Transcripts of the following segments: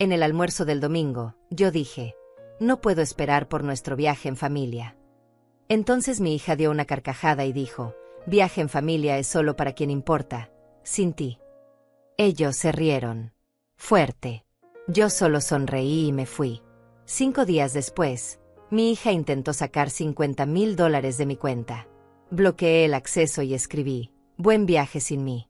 En el almuerzo del domingo, yo dije, no puedo esperar por nuestro viaje en familia. Entonces mi hija dio una carcajada y dijo, viaje en familia es solo para quien importa, sin ti. Ellos se rieron. Fuerte. Yo solo sonreí y me fui. 5 días después, mi hija intentó sacar $50,000 de mi cuenta. Bloqueé el acceso y escribí, buen viaje sin mí.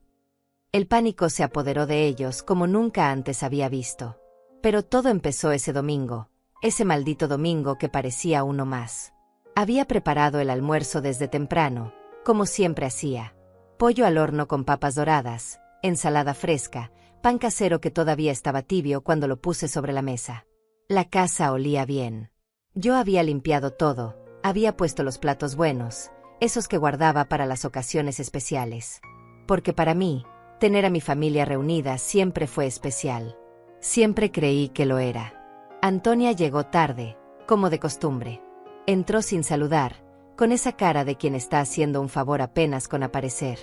El pánico se apoderó de ellos como nunca antes había visto. Pero todo empezó ese domingo, ese maldito domingo que parecía uno más. Había preparado el almuerzo desde temprano, como siempre hacía. Pollo al horno con papas doradas, ensalada fresca, pan casero que todavía estaba tibio cuando lo puse sobre la mesa. La casa olía bien. Yo había limpiado todo, había puesto los platos buenos, esos que guardaba para las ocasiones especiales. Porque para mí, tener a mi familia reunida siempre fue especial. Siempre creí que lo era. Antonia llegó tarde, como de costumbre. Entró sin saludar, con esa cara de quien está haciendo un favor apenas con aparecer.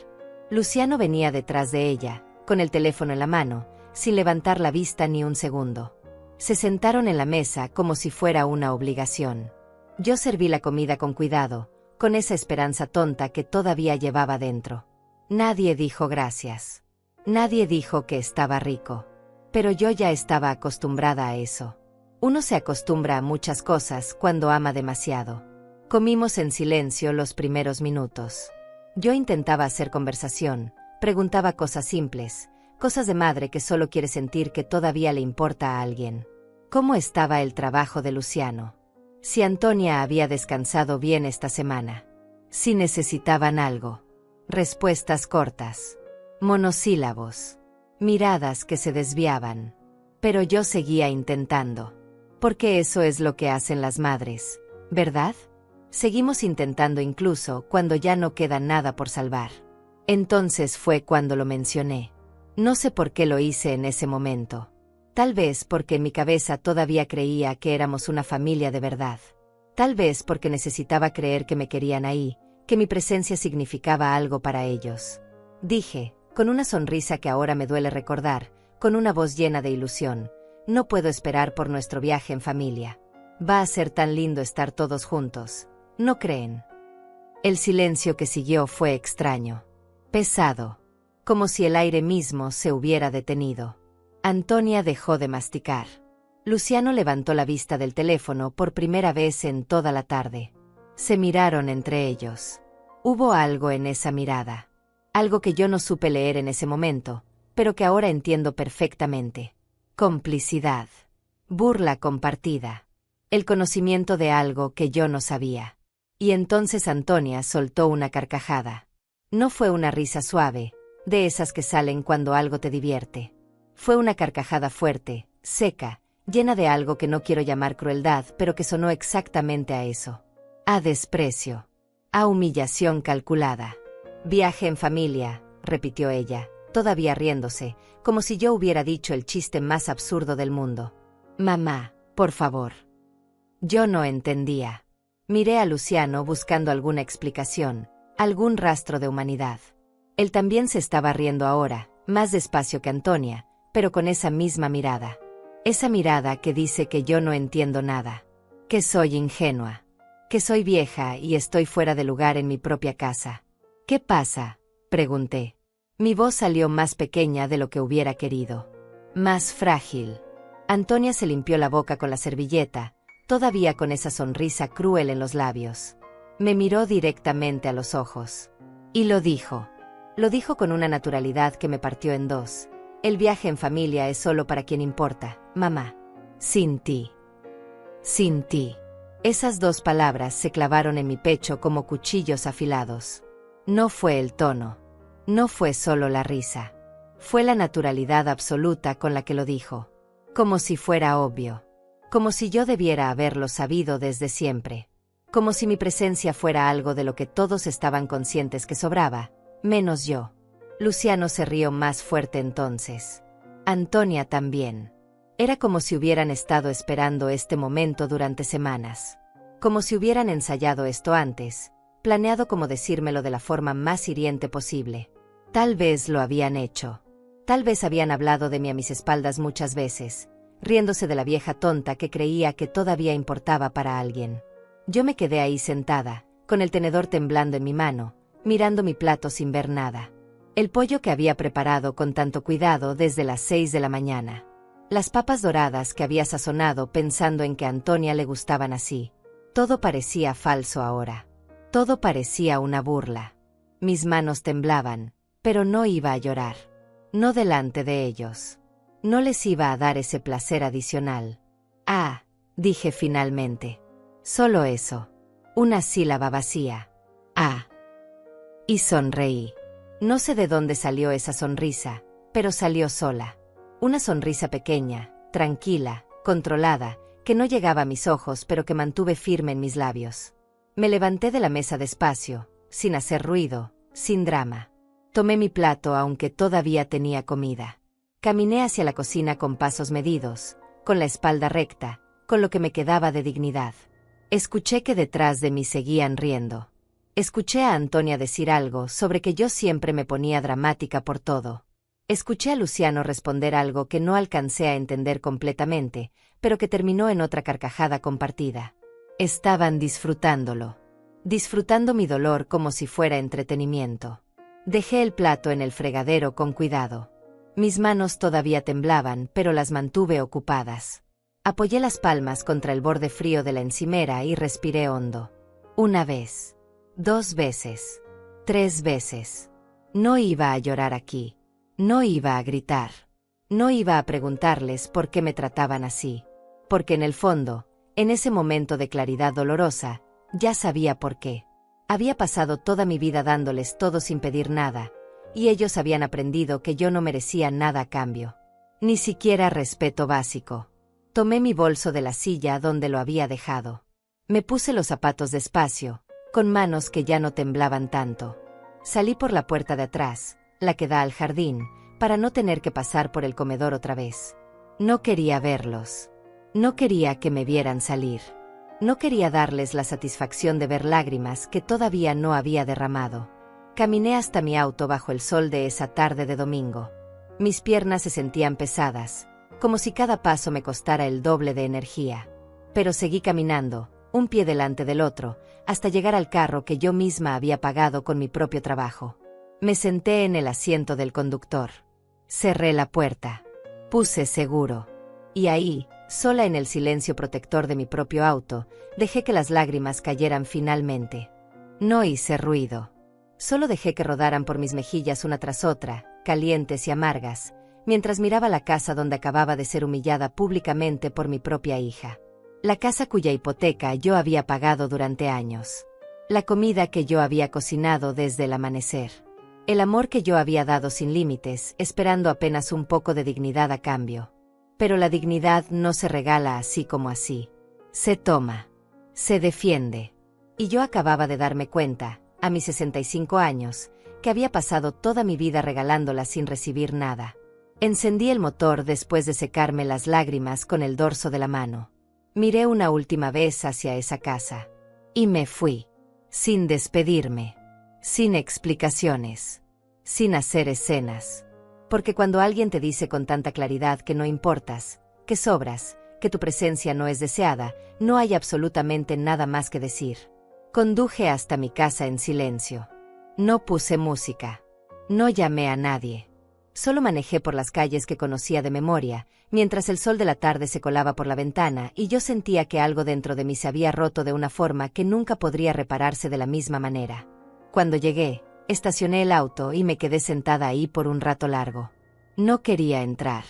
Luciano venía detrás de ella, con el teléfono en la mano, sin levantar la vista ni un segundo. Se sentaron en la mesa como si fuera una obligación. Yo serví la comida con cuidado, con esa esperanza tonta que todavía llevaba dentro. Nadie dijo gracias. Nadie dijo que estaba rico. Pero yo ya estaba acostumbrada a eso. Uno se acostumbra a muchas cosas cuando ama demasiado. Comimos en silencio los primeros minutos. Yo intentaba hacer conversación, preguntaba cosas simples, cosas de madre que solo quiere sentir que todavía le importa a alguien. ¿Cómo estaba el trabajo de Luciano? Si Antonia había descansado bien esta semana. Si necesitaban algo. Respuestas cortas. Monosílabos. Miradas que se desviaban. Pero yo seguía intentando. Porque eso es lo que hacen las madres, ¿verdad? Seguimos intentando incluso cuando ya no queda nada por salvar. Entonces fue cuando lo mencioné. No sé por qué lo hice en ese momento. Tal vez porque en mi cabeza todavía creía que éramos una familia de verdad. Tal vez porque necesitaba creer que me querían ahí, que mi presencia significaba algo para ellos. Dije, con una sonrisa que ahora me duele recordar, con una voz llena de ilusión, no puedo esperar por nuestro viaje en familia. Va a ser tan lindo estar todos juntos, ¿no creen? El silencio que siguió fue extraño. Pesado. Como si el aire mismo se hubiera detenido. Antonia dejó de masticar. Luciano levantó la vista del teléfono por primera vez en toda la tarde. Se miraron entre ellos. Hubo algo en esa mirada. Algo que yo no supe leer en ese momento, pero que ahora entiendo perfectamente. Complicidad. Burla compartida. El conocimiento de algo que yo no sabía. Y entonces Antonia soltó una carcajada. No fue una risa suave, de esas que salen cuando algo te divierte. Fue una carcajada fuerte, seca, llena de algo que no quiero llamar crueldad, pero que sonó exactamente a eso. A desprecio. A humillación calculada. Viaje en familia, repitió ella, todavía riéndose, como si yo hubiera dicho el chiste más absurdo del mundo. Mamá, por favor. Yo no entendía. Miré a Luciano buscando alguna explicación, algún rastro de humanidad. Él también se estaba riendo ahora, más despacio que Antonia, pero con esa misma mirada. Esa mirada que dice que yo no entiendo nada. Que soy ingenua. Que soy vieja y estoy fuera de lugar en mi propia casa. ¿Qué pasa?, pregunté. Mi voz salió más pequeña de lo que hubiera querido. Más frágil. Antonia se limpió la boca con la servilleta, todavía con esa sonrisa cruel en los labios. Me miró directamente a los ojos. Y lo dijo. Lo dijo con una naturalidad que me partió en dos. El viaje en familia es solo para quien importa, mamá. Sin ti. Sin ti. Esas dos palabras se clavaron en mi pecho como cuchillos afilados. No fue el tono. No fue solo la risa. Fue la naturalidad absoluta con la que lo dijo. Como si fuera obvio. Como si yo debiera haberlo sabido desde siempre. Como si mi presencia fuera algo de lo que todos estaban conscientes que sobraba, menos yo. Luciano se rió más fuerte entonces. Antonia también. Era como si hubieran estado esperando este momento durante semanas. Como si hubieran ensayado esto antes, planeado cómo decírmelo de la forma más hiriente posible. Tal vez lo habían hecho. Tal vez habían hablado de mí a mis espaldas muchas veces, riéndose de la vieja tonta que creía que todavía importaba para alguien. Yo me quedé ahí sentada, con el tenedor temblando en mi mano, mirando mi plato sin ver nada. El pollo que había preparado con tanto cuidado desde las 6 de la mañana. Las papas doradas que había sazonado pensando en que a Antonia le gustaban así. Todo parecía falso ahora. Todo parecía una burla. Mis manos temblaban, pero no iba a llorar. No delante de ellos. No les iba a dar ese placer adicional. Ah, dije finalmente. Solo eso. Una sílaba vacía. Ah. Y sonreí. No sé de dónde salió esa sonrisa, pero salió sola. Una sonrisa pequeña, tranquila, controlada, que no llegaba a mis ojos pero que mantuve firme en mis labios. Me levanté de la mesa despacio, sin hacer ruido, sin drama. Tomé mi plato aunque todavía tenía comida. Caminé hacia la cocina con pasos medidos, con la espalda recta, con lo que me quedaba de dignidad. Escuché que detrás de mí seguían riendo. Escuché a Antonia decir algo sobre que yo siempre me ponía dramática por todo. Escuché a Luciano responder algo que no alcancé a entender completamente, pero que terminó en otra carcajada compartida. Estaban disfrutándolo. Disfrutando mi dolor como si fuera entretenimiento. Dejé el plato en el fregadero con cuidado. Mis manos todavía temblaban, pero las mantuve ocupadas. Apoyé las palmas contra el borde frío de la encimera y respiré hondo. Una vez. 2 veces. 3 veces. No iba a llorar aquí. No iba a gritar. No iba a preguntarles por qué me trataban así. Porque en el fondo, en ese momento de claridad dolorosa, ya sabía por qué. Había pasado toda mi vida dándoles todo sin pedir nada, y ellos habían aprendido que yo no merecía nada a cambio. Ni siquiera respeto básico. Tomé mi bolso de la silla donde lo había dejado. Me puse los zapatos despacio, con manos que ya no temblaban tanto. Salí por la puerta de atrás, la que da al jardín, para no tener que pasar por el comedor otra vez. No quería verlos. No quería que me vieran salir. No quería darles la satisfacción de ver lágrimas que todavía no había derramado. Caminé hasta mi auto bajo el sol de esa tarde de domingo. Mis piernas se sentían pesadas, como si cada paso me costara el doble de energía. Pero seguí caminando, un pie delante del otro, hasta llegar al carro que yo misma había pagado con mi propio trabajo. Me senté en el asiento del conductor. Cerré la puerta. Puse seguro. Y ahí, sola en el silencio protector de mi propio auto, dejé que las lágrimas cayeran finalmente. No hice ruido. Solo dejé que rodaran por mis mejillas una tras otra, calientes y amargas, mientras miraba la casa donde acababa de ser humillada públicamente por mi propia hija. La casa cuya hipoteca yo había pagado durante años. La comida que yo había cocinado desde el amanecer. El amor que yo había dado sin límites, esperando apenas un poco de dignidad a cambio. Pero la dignidad no se regala así como así. Se toma. Se defiende. Y yo acababa de darme cuenta, a mis 65 años, que había pasado toda mi vida regalándola sin recibir nada. Encendí el motor después de secarme las lágrimas con el dorso de la mano. Miré una última vez hacia esa casa. Y me fui. Sin despedirme. Sin explicaciones. Sin hacer escenas. Porque cuando alguien te dice con tanta claridad que no importas, que sobras, que tu presencia no es deseada, no hay absolutamente nada más que decir. Conduje hasta mi casa en silencio. No puse música. No llamé a nadie. Solo manejé por las calles que conocía de memoria, mientras el sol de la tarde se colaba por la ventana y yo sentía que algo dentro de mí se había roto de una forma que nunca podría repararse de la misma manera. Cuando llegué, estacioné el auto y me quedé sentada ahí por un rato largo. No quería entrar.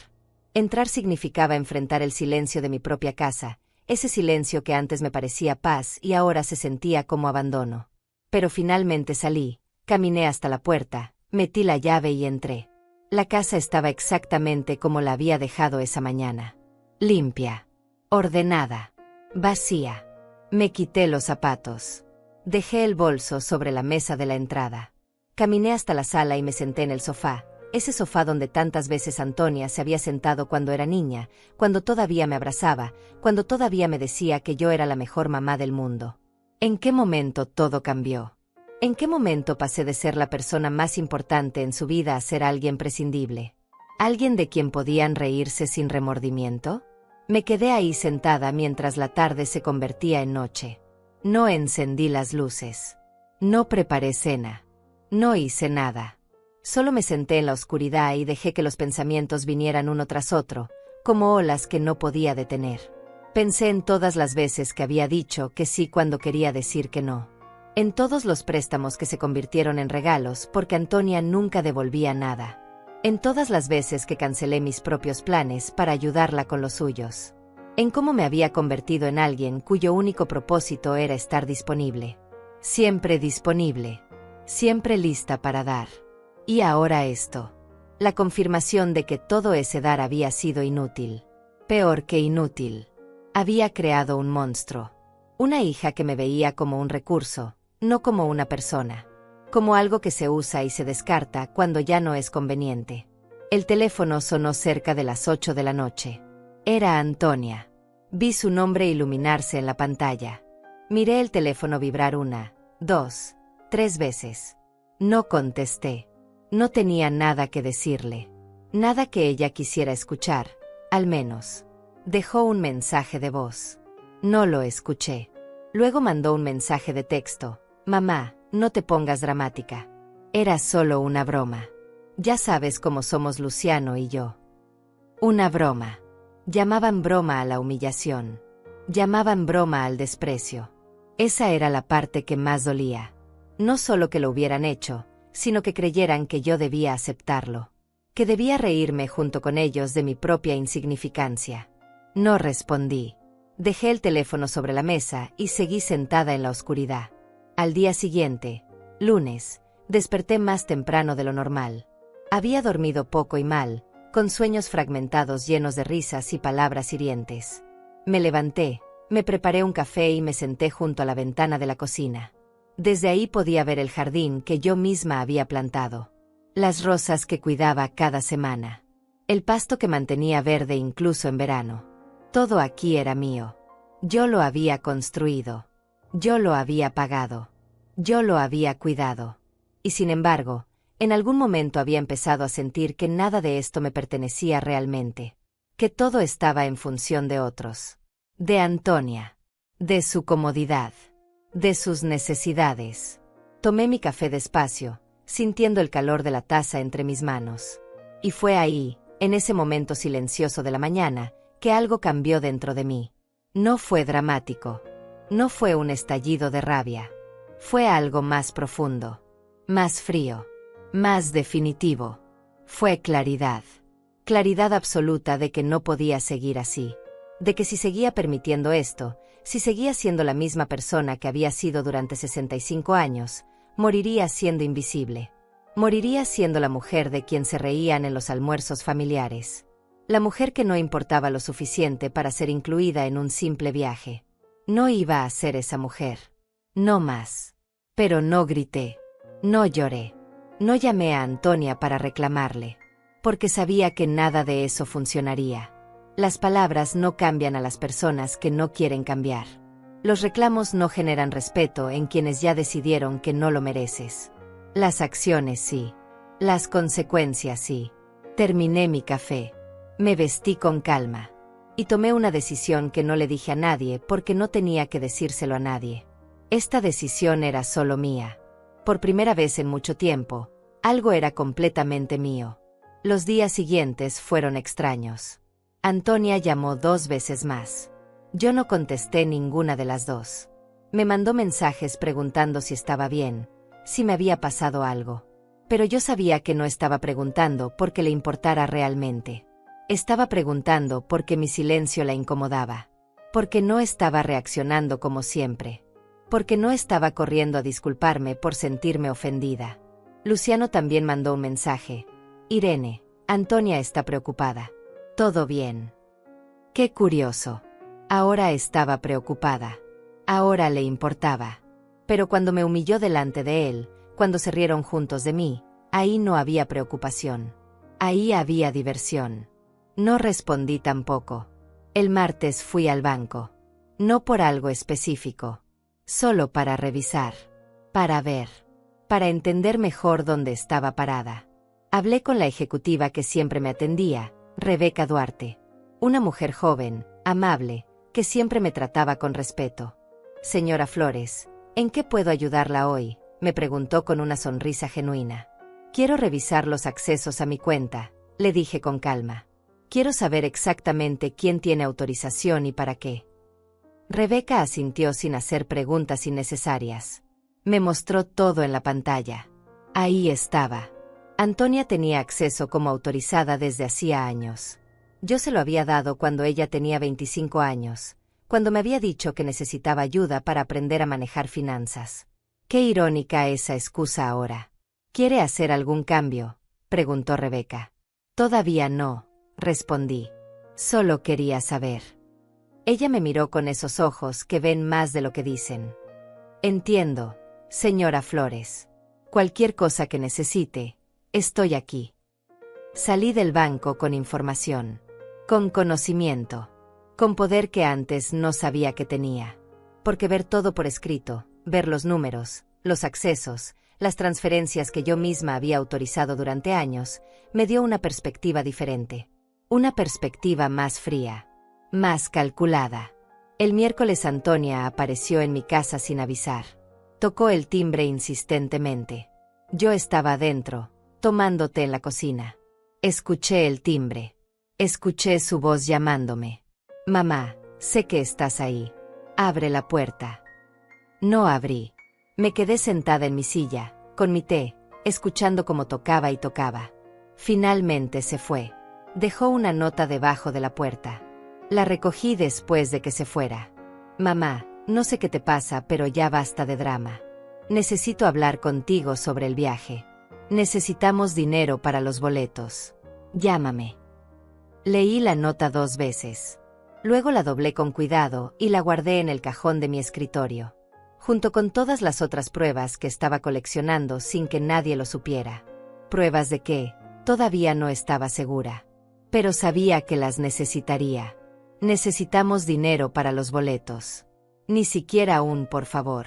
Entrar significaba enfrentar el silencio de mi propia casa, ese silencio que antes me parecía paz y ahora se sentía como abandono. Pero finalmente salí, caminé hasta la puerta, metí la llave y entré. La casa estaba exactamente como la había dejado esa mañana. Limpia. Ordenada. Vacía. Me quité los zapatos. Dejé el bolso sobre la mesa de la entrada. Caminé hasta la sala y me senté en el sofá, ese sofá donde tantas veces Antonia se había sentado cuando era niña, cuando todavía me abrazaba, cuando todavía me decía que yo era la mejor mamá del mundo. ¿En qué momento todo cambió? ¿En qué momento pasé de ser la persona más importante en su vida a ser alguien prescindible? ¿Alguien de quien podían reírse sin remordimiento? Me quedé ahí sentada mientras la tarde se convertía en noche. No encendí las luces. No preparé cena. No hice nada. Solo me senté en la oscuridad y dejé que los pensamientos vinieran uno tras otro, como olas que no podía detener. Pensé en todas las veces que había dicho que sí cuando quería decir que no. En todos los préstamos que se convirtieron en regalos porque Antonia nunca devolvía nada. En todas las veces que cancelé mis propios planes para ayudarla con los suyos. En cómo me había convertido en alguien cuyo único propósito era estar disponible. Siempre disponible. Siempre lista para dar. Y ahora esto. La confirmación de que todo ese dar había sido inútil. Peor que inútil. Había creado un monstruo. Una hija que me veía como un recurso, no como una persona. Como algo que se usa y se descarta cuando ya no es conveniente. El teléfono sonó cerca de las 8 de la noche. Era Antonia. Vi su nombre iluminarse en la pantalla. Miré el teléfono vibrar 1, 2, 3 veces. No contesté. No tenía nada que decirle. Nada que ella quisiera escuchar, al menos. Dejó un mensaje de voz. No lo escuché. Luego mandó un mensaje de texto. Mamá, no te pongas dramática. Era solo una broma. Ya sabes cómo somos Luciano y yo. Una broma. Llamaban broma a la humillación. Llamaban broma al desprecio. Esa era la parte que más dolía. No solo que lo hubieran hecho, sino que creyeran que yo debía aceptarlo. Que debía reírme junto con ellos de mi propia insignificancia. No respondí. Dejé el teléfono sobre la mesa y seguí sentada en la oscuridad. Al día siguiente, lunes, desperté más temprano de lo normal. Había dormido poco y mal, con sueños fragmentados llenos de risas y palabras hirientes. Me levanté, me preparé un café y me senté junto a la ventana de la cocina. Desde ahí podía ver el jardín que yo misma había plantado. Las rosas que cuidaba cada semana. El pasto que mantenía verde incluso en verano. Todo aquí era mío. Yo lo había construido. Yo lo había pagado. Yo lo había cuidado. Y sin embargo, en algún momento había empezado a sentir que nada de esto me pertenecía realmente. Que todo estaba en función de otros. De Antonia. De su comodidad. De sus necesidades. Tomé mi café despacio, sintiendo el calor de la taza entre mis manos. Y fue ahí, en ese momento silencioso de la mañana, que algo cambió dentro de mí. No fue dramático. No fue un estallido de rabia. Fue algo más profundo. Más frío. Más definitivo. Fue claridad. Claridad absoluta de que no podía seguir así. De que si seguía permitiendo esto, si seguía siendo la misma persona que había sido durante 65 años, moriría siendo invisible. Moriría siendo la mujer de quien se reían en los almuerzos familiares. La mujer que no importaba lo suficiente para ser incluida en un simple viaje. No iba a ser esa mujer. No más. Pero no grité. No lloré. No llamé a Antonia para reclamarle. Porque sabía que nada de eso funcionaría. Las palabras no cambian a las personas que no quieren cambiar. Los reclamos no generan respeto en quienes ya decidieron que no lo mereces. Las acciones sí. Las consecuencias sí. Terminé mi café. Me vestí con calma. Y tomé una decisión que no le dije a nadie porque no tenía que decírselo a nadie. Esta decisión era solo mía. Por primera vez en mucho tiempo, algo era completamente mío. Los días siguientes fueron extraños. Antonia llamó 2 veces más. Yo no contesté ninguna de las dos. Me mandó mensajes preguntando si estaba bien, si me había pasado algo. Pero yo sabía que no estaba preguntando porque le importara realmente. Estaba preguntando porque mi silencio la incomodaba. Porque no estaba reaccionando como siempre. Porque no estaba corriendo a disculparme por sentirme ofendida. Luciano también mandó un mensaje. Irene, Antonia está preocupada. Todo bien. Qué curioso. Ahora estaba preocupada. Ahora le importaba. Pero cuando me humilló delante de él, cuando se rieron juntos de mí, ahí no había preocupación. Ahí había diversión. No respondí tampoco. El martes fui al banco. No por algo específico. Solo para revisar. Para ver. Para entender mejor dónde estaba parada. Hablé con la ejecutiva que siempre me atendía, Rebeca Duarte. Una mujer joven, amable, que siempre me trataba con respeto. Señora Flores, ¿en qué puedo ayudarla hoy?, me preguntó con una sonrisa genuina. Quiero revisar los accesos a mi cuenta, le dije con calma. Quiero saber exactamente quién tiene autorización y para qué. Rebeca asintió sin hacer preguntas innecesarias. Me mostró todo en la pantalla. Ahí estaba. Antonia tenía acceso como autorizada desde hacía años. Yo se lo había dado cuando ella tenía 25 años, cuando me había dicho que necesitaba ayuda para aprender a manejar finanzas. Qué irónica esa excusa ahora. ¿Quiere hacer algún cambio?, preguntó Rebeca. Todavía no, respondí. Solo quería saber. Ella me miró con esos ojos que ven más de lo que dicen. Entiendo, señora Flores. Cualquier cosa que necesite, estoy aquí. Salí del banco con información, con conocimiento, con poder que antes no sabía que tenía. Porque ver todo por escrito, ver los números, los accesos, las transferencias que yo misma había autorizado durante años, me dio una perspectiva diferente. Una perspectiva más fría, más calculada. El miércoles Antonia apareció en mi casa sin avisar. Tocó el timbre insistentemente. Yo estaba adentro, tomando té en la cocina. Escuché el timbre. Escuché su voz llamándome. Mamá, sé que estás ahí. Abre la puerta. No abrí. Me quedé sentada en mi silla, con mi té, escuchando cómo tocaba y tocaba. Finalmente se fue. Dejó una nota debajo de la puerta. La recogí después de que se fuera. Mamá, no sé qué te pasa, pero ya basta de drama. Necesito hablar contigo sobre el viaje. Necesitamos dinero para los boletos. Llámame. Leí la nota 2 veces. Luego la doblé con cuidado y la guardé en el cajón de mi escritorio, junto con todas las otras pruebas que estaba coleccionando sin que nadie lo supiera. Pruebas de que, todavía no estaba segura. Pero sabía que las necesitaría. Necesitamos dinero para los boletos. Ni siquiera un por favor.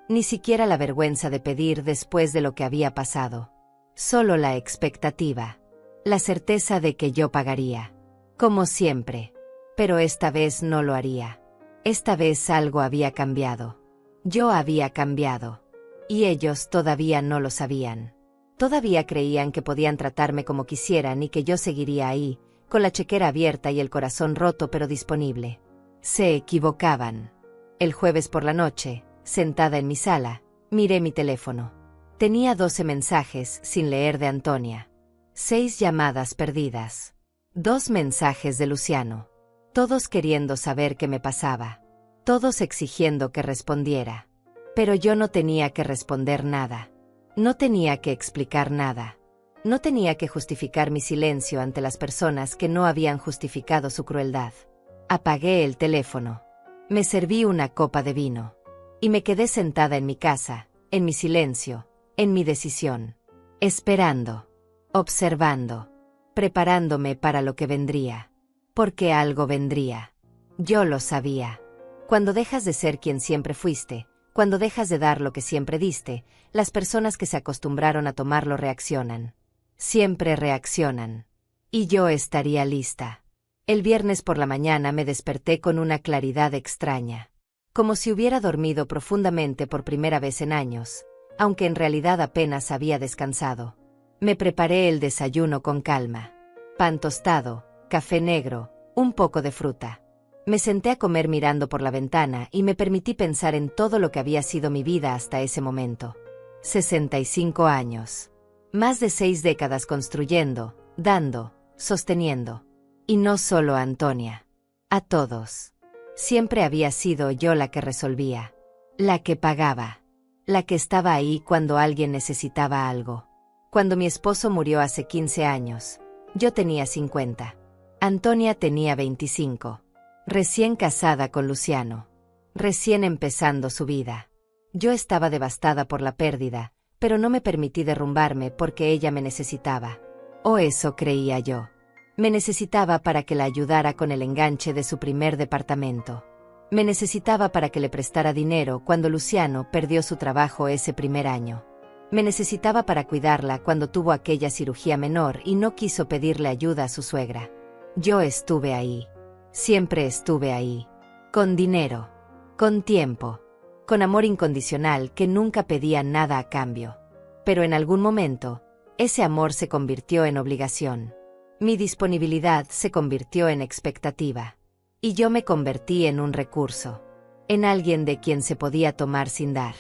Ni siquiera la vergüenza de pedir después de lo que había pasado. Solo la expectativa. La certeza de que yo pagaría. Como siempre. Pero esta vez no lo haría. Esta vez algo había cambiado. Yo había cambiado. Y ellos todavía no lo sabían. Todavía creían que podían tratarme como quisieran y que yo seguiría ahí, con la chequera abierta y el corazón roto pero disponible. Se equivocaban. El jueves por la noche, sentada en mi sala, miré mi teléfono. Tenía 12 mensajes sin leer de Antonia. 6 llamadas perdidas. 2 mensajes de Luciano. Todos queriendo saber qué me pasaba. Todos exigiendo que respondiera. Pero yo no tenía que responder nada. No tenía que explicar nada. No tenía que justificar mi silencio ante las personas que no habían justificado su crueldad. Apagué el teléfono. Me serví una copa de vino. Y me quedé sentada en mi casa, en mi silencio, en mi decisión. Esperando. Observando. Preparándome para lo que vendría. Porque algo vendría. Yo lo sabía. Cuando dejas de ser quien siempre fuiste, cuando dejas de dar lo que siempre diste, las personas que se acostumbraron a tomarlo reaccionan. Siempre reaccionan. Y yo estaría lista. El viernes por la mañana me desperté con una claridad extraña. Como si hubiera dormido profundamente por primera vez en años, aunque en realidad apenas había descansado. Me preparé el desayuno con calma. Pan tostado, café negro, un poco de fruta. Me senté a comer mirando por la ventana y me permití pensar en todo lo que había sido mi vida hasta ese momento. 65 años. Más de 6 décadas construyendo, dando, sosteniendo. Y no solo a Antonia. A todos. Siempre había sido yo la que resolvía. La que pagaba. La que estaba ahí cuando alguien necesitaba algo. Cuando mi esposo murió hace 15 años, yo tenía 50. Antonia tenía 25. Recién casada con Luciano. Recién empezando su vida. Yo estaba devastada por la pérdida, pero no me permití derrumbarme porque ella me necesitaba. O eso creía yo. Me necesitaba para que la ayudara con el enganche de su primer departamento. Me necesitaba para que le prestara dinero cuando Luciano perdió su trabajo ese primer año. Me necesitaba para cuidarla cuando tuvo aquella cirugía menor y no quiso pedirle ayuda a su suegra. Yo estuve ahí. Siempre estuve ahí. Con dinero. Con tiempo. Con amor incondicional que nunca pedía nada a cambio. Pero en algún momento, ese amor se convirtió en obligación. Mi disponibilidad se convirtió en expectativa. Y yo me convertí en un recurso. En alguien de quien se podía tomar sin dar.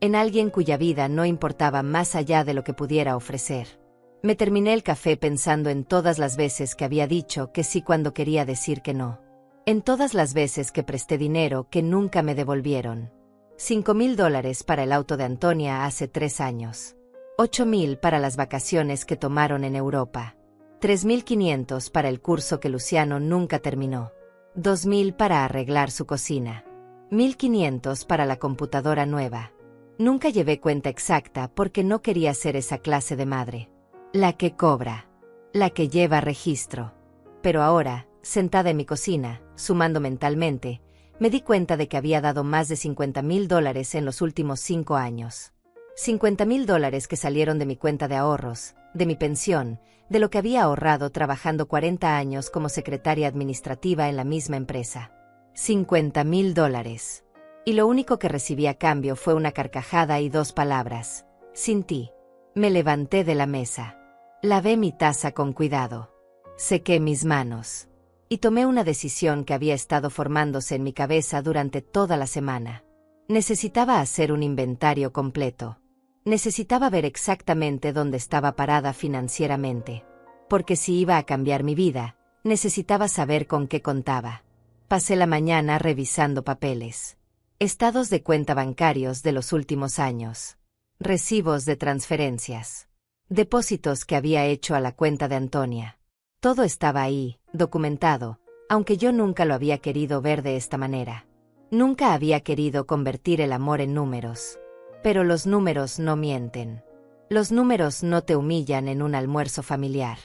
En alguien cuya vida no importaba más allá de lo que pudiera ofrecer. Me terminé el café pensando en todas las veces que había dicho que sí cuando quería decir que no. En todas las veces que presté dinero que nunca me devolvieron. $5,000 para el auto de Antonia hace 3 años. 8,000 para las vacaciones que tomaron en Europa. 3,500 para el curso que Luciano nunca terminó. 2,000 para arreglar su cocina. 1,500 para la computadora nueva. Nunca llevé cuenta exacta porque no quería ser esa clase de madre. La que cobra. La que lleva registro. Pero ahora, sentada en mi cocina, sumando mentalmente, me di cuenta de que había dado más de $50,000 en los últimos 5 años. $50,000 que salieron de mi cuenta de ahorros, de mi pensión, de lo que había ahorrado trabajando 40 años como secretaria administrativa en la misma empresa. $50,000. Y lo único que recibí a cambio fue una carcajada y 2 palabras. Sin ti. Me levanté de la mesa. Lavé mi taza con cuidado. Sequé mis manos. Y tomé una decisión que había estado formándose en mi cabeza durante toda la semana. Necesitaba hacer un inventario completo. Necesitaba ver exactamente dónde estaba parada financieramente. Porque si iba a cambiar mi vida, necesitaba saber con qué contaba. Pasé la mañana revisando papeles. Estados de cuenta bancarios de los últimos años. Recibos de transferencias. Depósitos que había hecho a la cuenta de Antonia. Todo estaba ahí, documentado, aunque yo nunca lo había querido ver de esta manera. Nunca había querido convertir el amor en números. Pero los números no mienten. Los números no te humillan en un almuerzo familiar.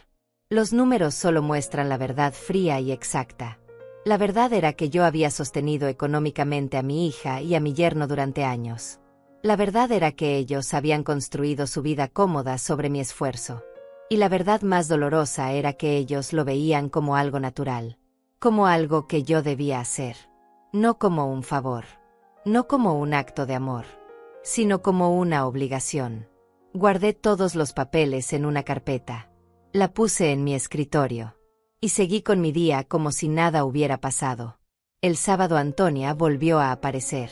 Los números solo muestran la verdad fría y exacta. La verdad era que yo había sostenido económicamente a mi hija y a mi yerno durante años. La verdad era que ellos habían construido su vida cómoda sobre mi esfuerzo. Y la verdad más dolorosa era que ellos lo veían como algo natural. Como algo que yo debía hacer. No como un favor. No como un acto de amor. Sino como una obligación. Guardé todos los papeles en una carpeta. La puse en mi escritorio. Y seguí con mi día como si nada hubiera pasado. El sábado Antonia volvió a aparecer.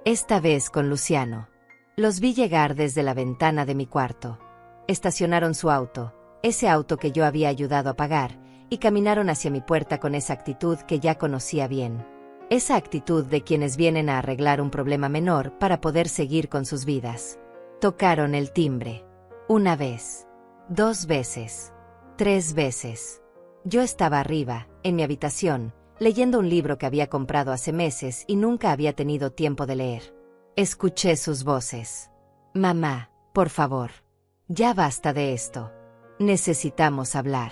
Esta vez con Luciano. Los vi llegar desde la ventana de mi cuarto. Estacionaron su auto, ese auto que yo había ayudado a pagar, y caminaron hacia mi puerta con esa actitud que ya conocía bien. Esa actitud de quienes vienen a arreglar un problema menor para poder seguir con sus vidas. Tocaron el timbre. 1 vez. 2 veces. 3 veces. Yo estaba arriba, en mi habitación, leyendo un libro que había comprado hace meses y nunca había tenido tiempo de leer. Escuché sus voces. Mamá, por favor. Ya basta de esto. Necesitamos hablar.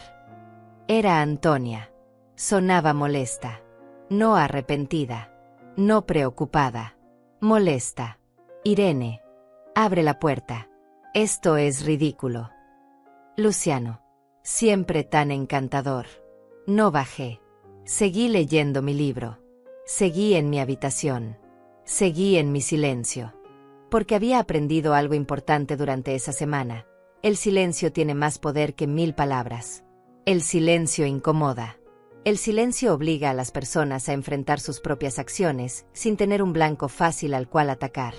Era Antonia. Sonaba molesta. No arrepentida. No preocupada. Molesta. Irene. Abre la puerta. Esto es ridículo. Luciano. Siempre tan encantador. No bajé. Seguí leyendo mi libro. Seguí en mi habitación. Seguí en mi silencio. Porque había aprendido algo importante durante esa semana. El silencio tiene más poder que 1000 palabras. El silencio incomoda. El silencio obliga a las personas a enfrentar sus propias acciones, sin tener un blanco fácil al cual atacar.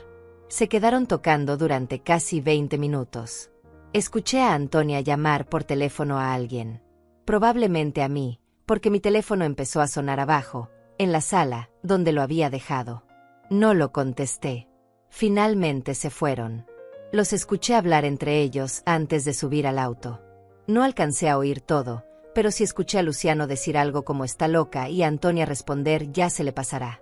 Se quedaron tocando durante casi 20 minutos. Escuché a Antonia llamar por teléfono a alguien. Probablemente a mí, porque mi teléfono empezó a sonar abajo, en la sala, donde lo había dejado. No lo contesté. Finalmente se fueron. Los escuché hablar entre ellos antes de subir al auto. No alcancé a oír todo, pero sí escuché a Luciano decir algo como está loca y a Antonia responder ya se le pasará.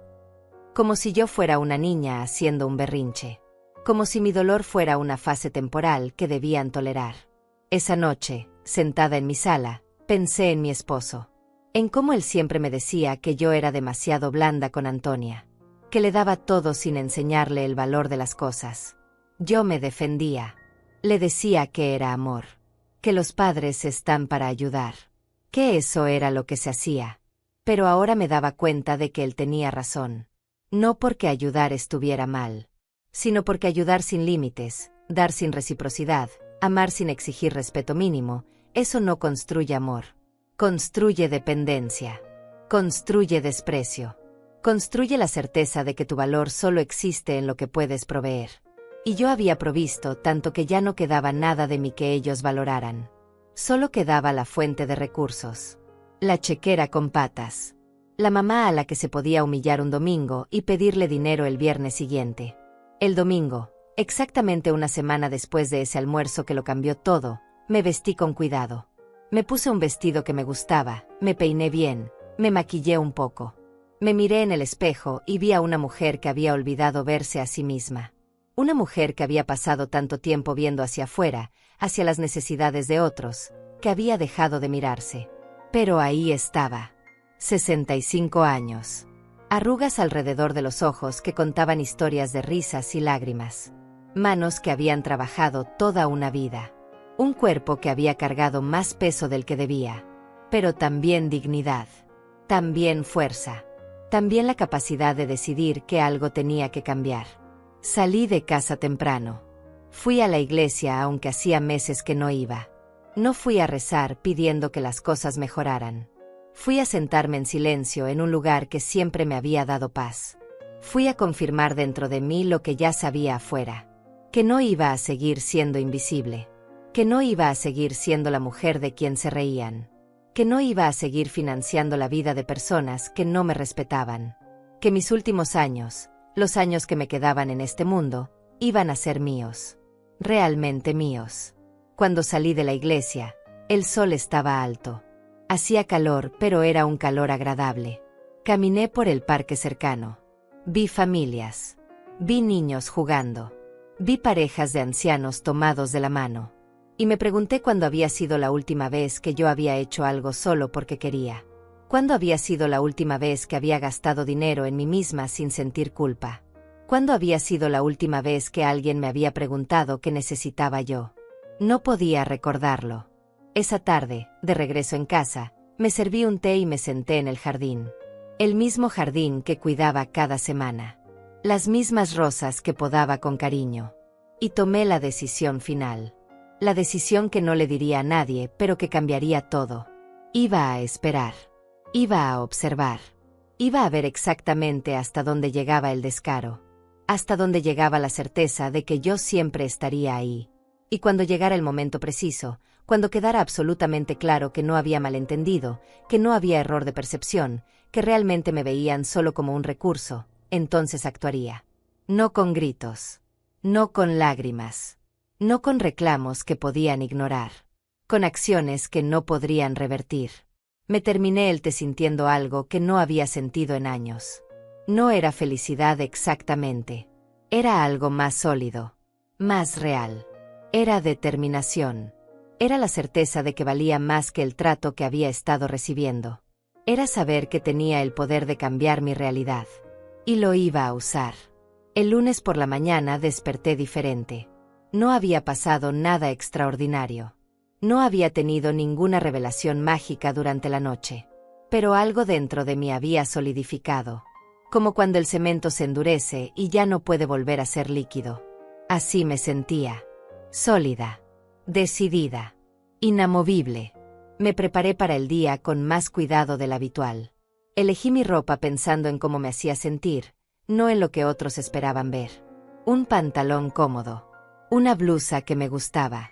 Como si yo fuera una niña haciendo un berrinche. Como si mi dolor fuera una fase temporal que debían tolerar. Esa noche, sentada en mi sala, pensé en mi esposo. En cómo él siempre me decía que yo era demasiado blanda con Antonia. Que le daba todo sin enseñarle el valor de las cosas. Yo me defendía. Le decía que era amor. Que los padres están para ayudar. Que eso era lo que se hacía. Pero ahora me daba cuenta de que él tenía razón. No porque ayudar estuviera mal, sino porque ayudar sin límites, dar sin reciprocidad, amar sin exigir respeto mínimo, eso no construye amor. Construye dependencia. Construye desprecio. Construye la certeza de que tu valor solo existe en lo que puedes proveer. Y yo había provisto tanto que ya no quedaba nada de mí que ellos valoraran. Solo quedaba la fuente de recursos. La chequera con patas. La mamá a la que se podía humillar un domingo y pedirle dinero el viernes siguiente. El domingo, exactamente una semana después de ese almuerzo que lo cambió todo, me vestí con cuidado. Me puse un vestido que me gustaba, me peiné bien, me maquillé un poco. Me miré en el espejo y vi a una mujer que había olvidado verse a sí misma. Una mujer que había pasado tanto tiempo viendo hacia afuera, hacia las necesidades de otros, que había dejado de mirarse. Pero ahí estaba. 65 años. Arrugas alrededor de los ojos que contaban historias de risas y lágrimas. Manos que habían trabajado toda una vida. Un cuerpo que había cargado más peso del que debía. Pero también dignidad. También fuerza. También la capacidad de decidir que algo tenía que cambiar. Salí de casa temprano. Fui a la iglesia aunque hacía meses que no iba. No fui a rezar pidiendo que las cosas mejoraran. Fui a sentarme en silencio en un lugar que siempre me había dado paz. Fui a confirmar dentro de mí lo que ya sabía afuera. Que no iba a seguir siendo invisible. Que no iba a seguir siendo la mujer de quien se reían. Que no iba a seguir financiando la vida de personas que no me respetaban. Que mis últimos años, los años que me quedaban en este mundo, iban a ser míos. Realmente míos. Cuando salí de la iglesia, el sol estaba alto. Hacía calor, pero era un calor agradable. Caminé por el parque cercano. Vi familias. Vi niños jugando. Vi parejas de ancianos tomados de la mano. Y me pregunté cuándo había sido la última vez que yo había hecho algo solo porque quería. ¿Cuándo había sido la última vez que había gastado dinero en mí misma sin sentir culpa? ¿Cuándo había sido la última vez que alguien me había preguntado qué necesitaba yo? No podía recordarlo. Esa tarde, de regreso en casa, me serví un té y me senté en el jardín. El mismo jardín que cuidaba cada semana. Las mismas rosas que podaba con cariño. Y tomé la decisión final. La decisión que no le diría a nadie, pero que cambiaría todo. Iba a esperar. Iba a observar. Iba a ver exactamente hasta dónde llegaba el descaro. Hasta dónde llegaba la certeza de que yo siempre estaría ahí. Y cuando llegara el momento preciso, cuando quedara absolutamente claro que no había malentendido, que no había error de percepción, que realmente me veían solo como un recurso, entonces actuaría. No con gritos. No con lágrimas. No con reclamos que podían ignorar. Con acciones que no podrían revertir. Me terminé el té sintiendo algo que no había sentido en años. No era felicidad exactamente. Era algo más sólido. Más real. Era determinación. Era la certeza de que valía más que el trato que había estado recibiendo. Era saber que tenía el poder de cambiar mi realidad. Y lo iba a usar. El lunes por la mañana desperté diferente. No había pasado nada extraordinario. No había tenido ninguna revelación mágica durante la noche. Pero algo dentro de mí había solidificado. Como cuando el cemento se endurece y ya no puede volver a ser líquido. Así me sentía. Sólida. Decidida. Inamovible. Me preparé para el día con más cuidado del habitual. Elegí mi ropa pensando en cómo me hacía sentir, no en lo que otros esperaban ver. Un pantalón cómodo. Una blusa que me gustaba.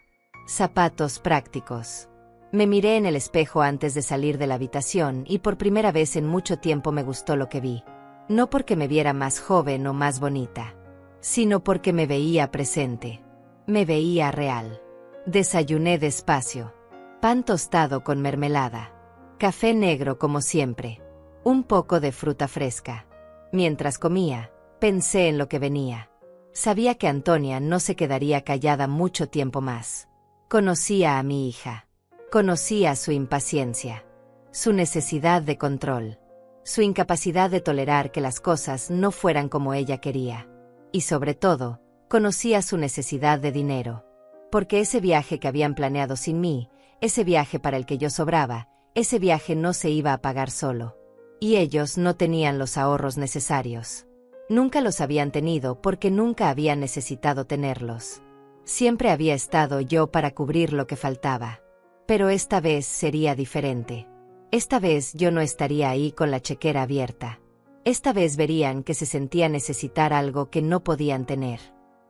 Zapatos prácticos. Me miré en el espejo antes de salir de la habitación y por primera vez en mucho tiempo me gustó lo que vi. No porque me viera más joven o más bonita, sino porque me veía presente. Me veía real. Desayuné despacio. Pan tostado con mermelada. Café negro como siempre. Un poco de fruta fresca. Mientras comía, pensé en lo que venía. Sabía que Antonia no se quedaría callada mucho tiempo más. Conocía a mi hija. Conocía su impaciencia. Su necesidad de control. Su incapacidad de tolerar que las cosas no fueran como ella quería. Y sobre todo, conocía su necesidad de dinero. Porque ese viaje que habían planeado sin mí, ese viaje para el que yo sobraba, ese viaje no se iba a pagar solo. Y ellos no tenían los ahorros necesarios. Nunca los habían tenido porque nunca habían necesitado tenerlos. Siempre había estado yo para cubrir lo que faltaba. Pero esta vez sería diferente. Esta vez yo no estaría ahí con la chequera abierta. Esta vez verían que se sentía necesitar algo que no podían tener.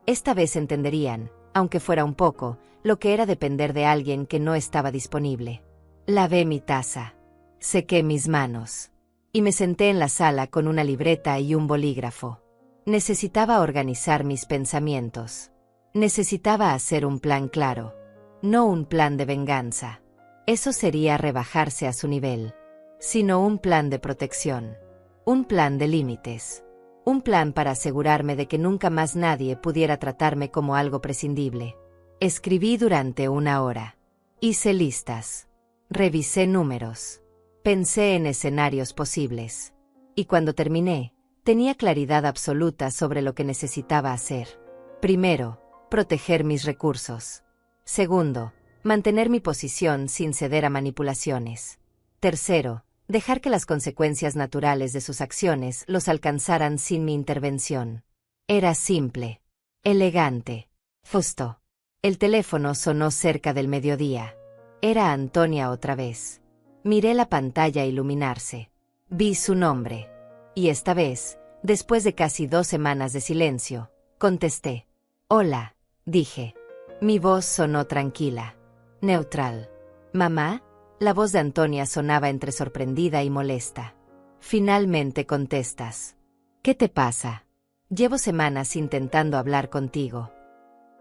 Esta vez entenderían, aunque fuera un poco, lo que era depender de alguien que no estaba disponible. Lavé mi taza. Sequé mis manos. Y me senté en la sala con una libreta y un bolígrafo. Necesitaba organizar mis pensamientos. Necesitaba hacer un plan claro. No un plan de venganza. Eso sería rebajarse a su nivel. Sino un plan de protección. Un plan de límites. Un plan para asegurarme de que nunca más nadie pudiera tratarme como algo prescindible. Escribí durante 1 hora. Hice listas. Revisé números. Pensé en escenarios posibles. Y cuando terminé, tenía claridad absoluta sobre lo que necesitaba hacer. Primero, proteger mis recursos. Segundo, mantener mi posición sin ceder a manipulaciones. Tercero, dejar que las consecuencias naturales de sus acciones los alcanzaran sin mi intervención. Era simple. Elegante. Justo. El teléfono sonó cerca del mediodía. Era Antonia otra vez. Miré la pantalla iluminarse. Vi su nombre. Y esta vez, después de casi 2 semanas de silencio, contesté. Hola, dije. Mi voz sonó tranquila. Neutral. ¿Mamá? La voz de Antonia sonaba entre sorprendida y molesta. Finalmente contestas. ¿Qué te pasa? Llevo semanas intentando hablar contigo.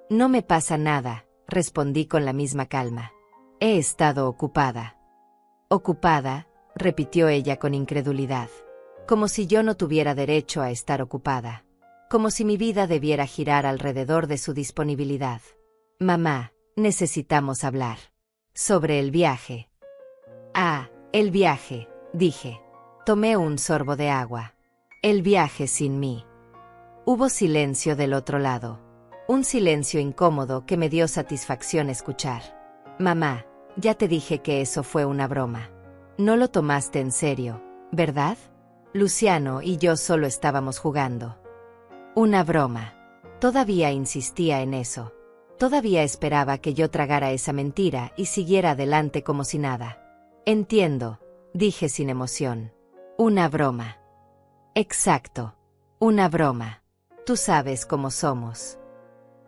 No me pasa nada, respondí con la misma calma. He estado ocupada. Ocupada, repitió ella con incredulidad. Como si yo no tuviera derecho a estar ocupada. Como si mi vida debiera girar alrededor de su disponibilidad. Mamá, necesitamos hablar. Sobre el viaje. Ah, el viaje, dije. Tomé un sorbo de agua. El viaje sin mí. Hubo silencio del otro lado. Un silencio incómodo que me dio satisfacción escuchar. Mamá, ya te dije que eso fue una broma. No lo tomaste en serio, ¿verdad? Luciano y yo solo estábamos jugando. Una broma. Todavía insistía en eso. Todavía esperaba que yo tragara esa mentira y siguiera adelante como si nada. Entiendo, dije sin emoción. Una broma. Exacto. Una broma. Tú sabes cómo somos.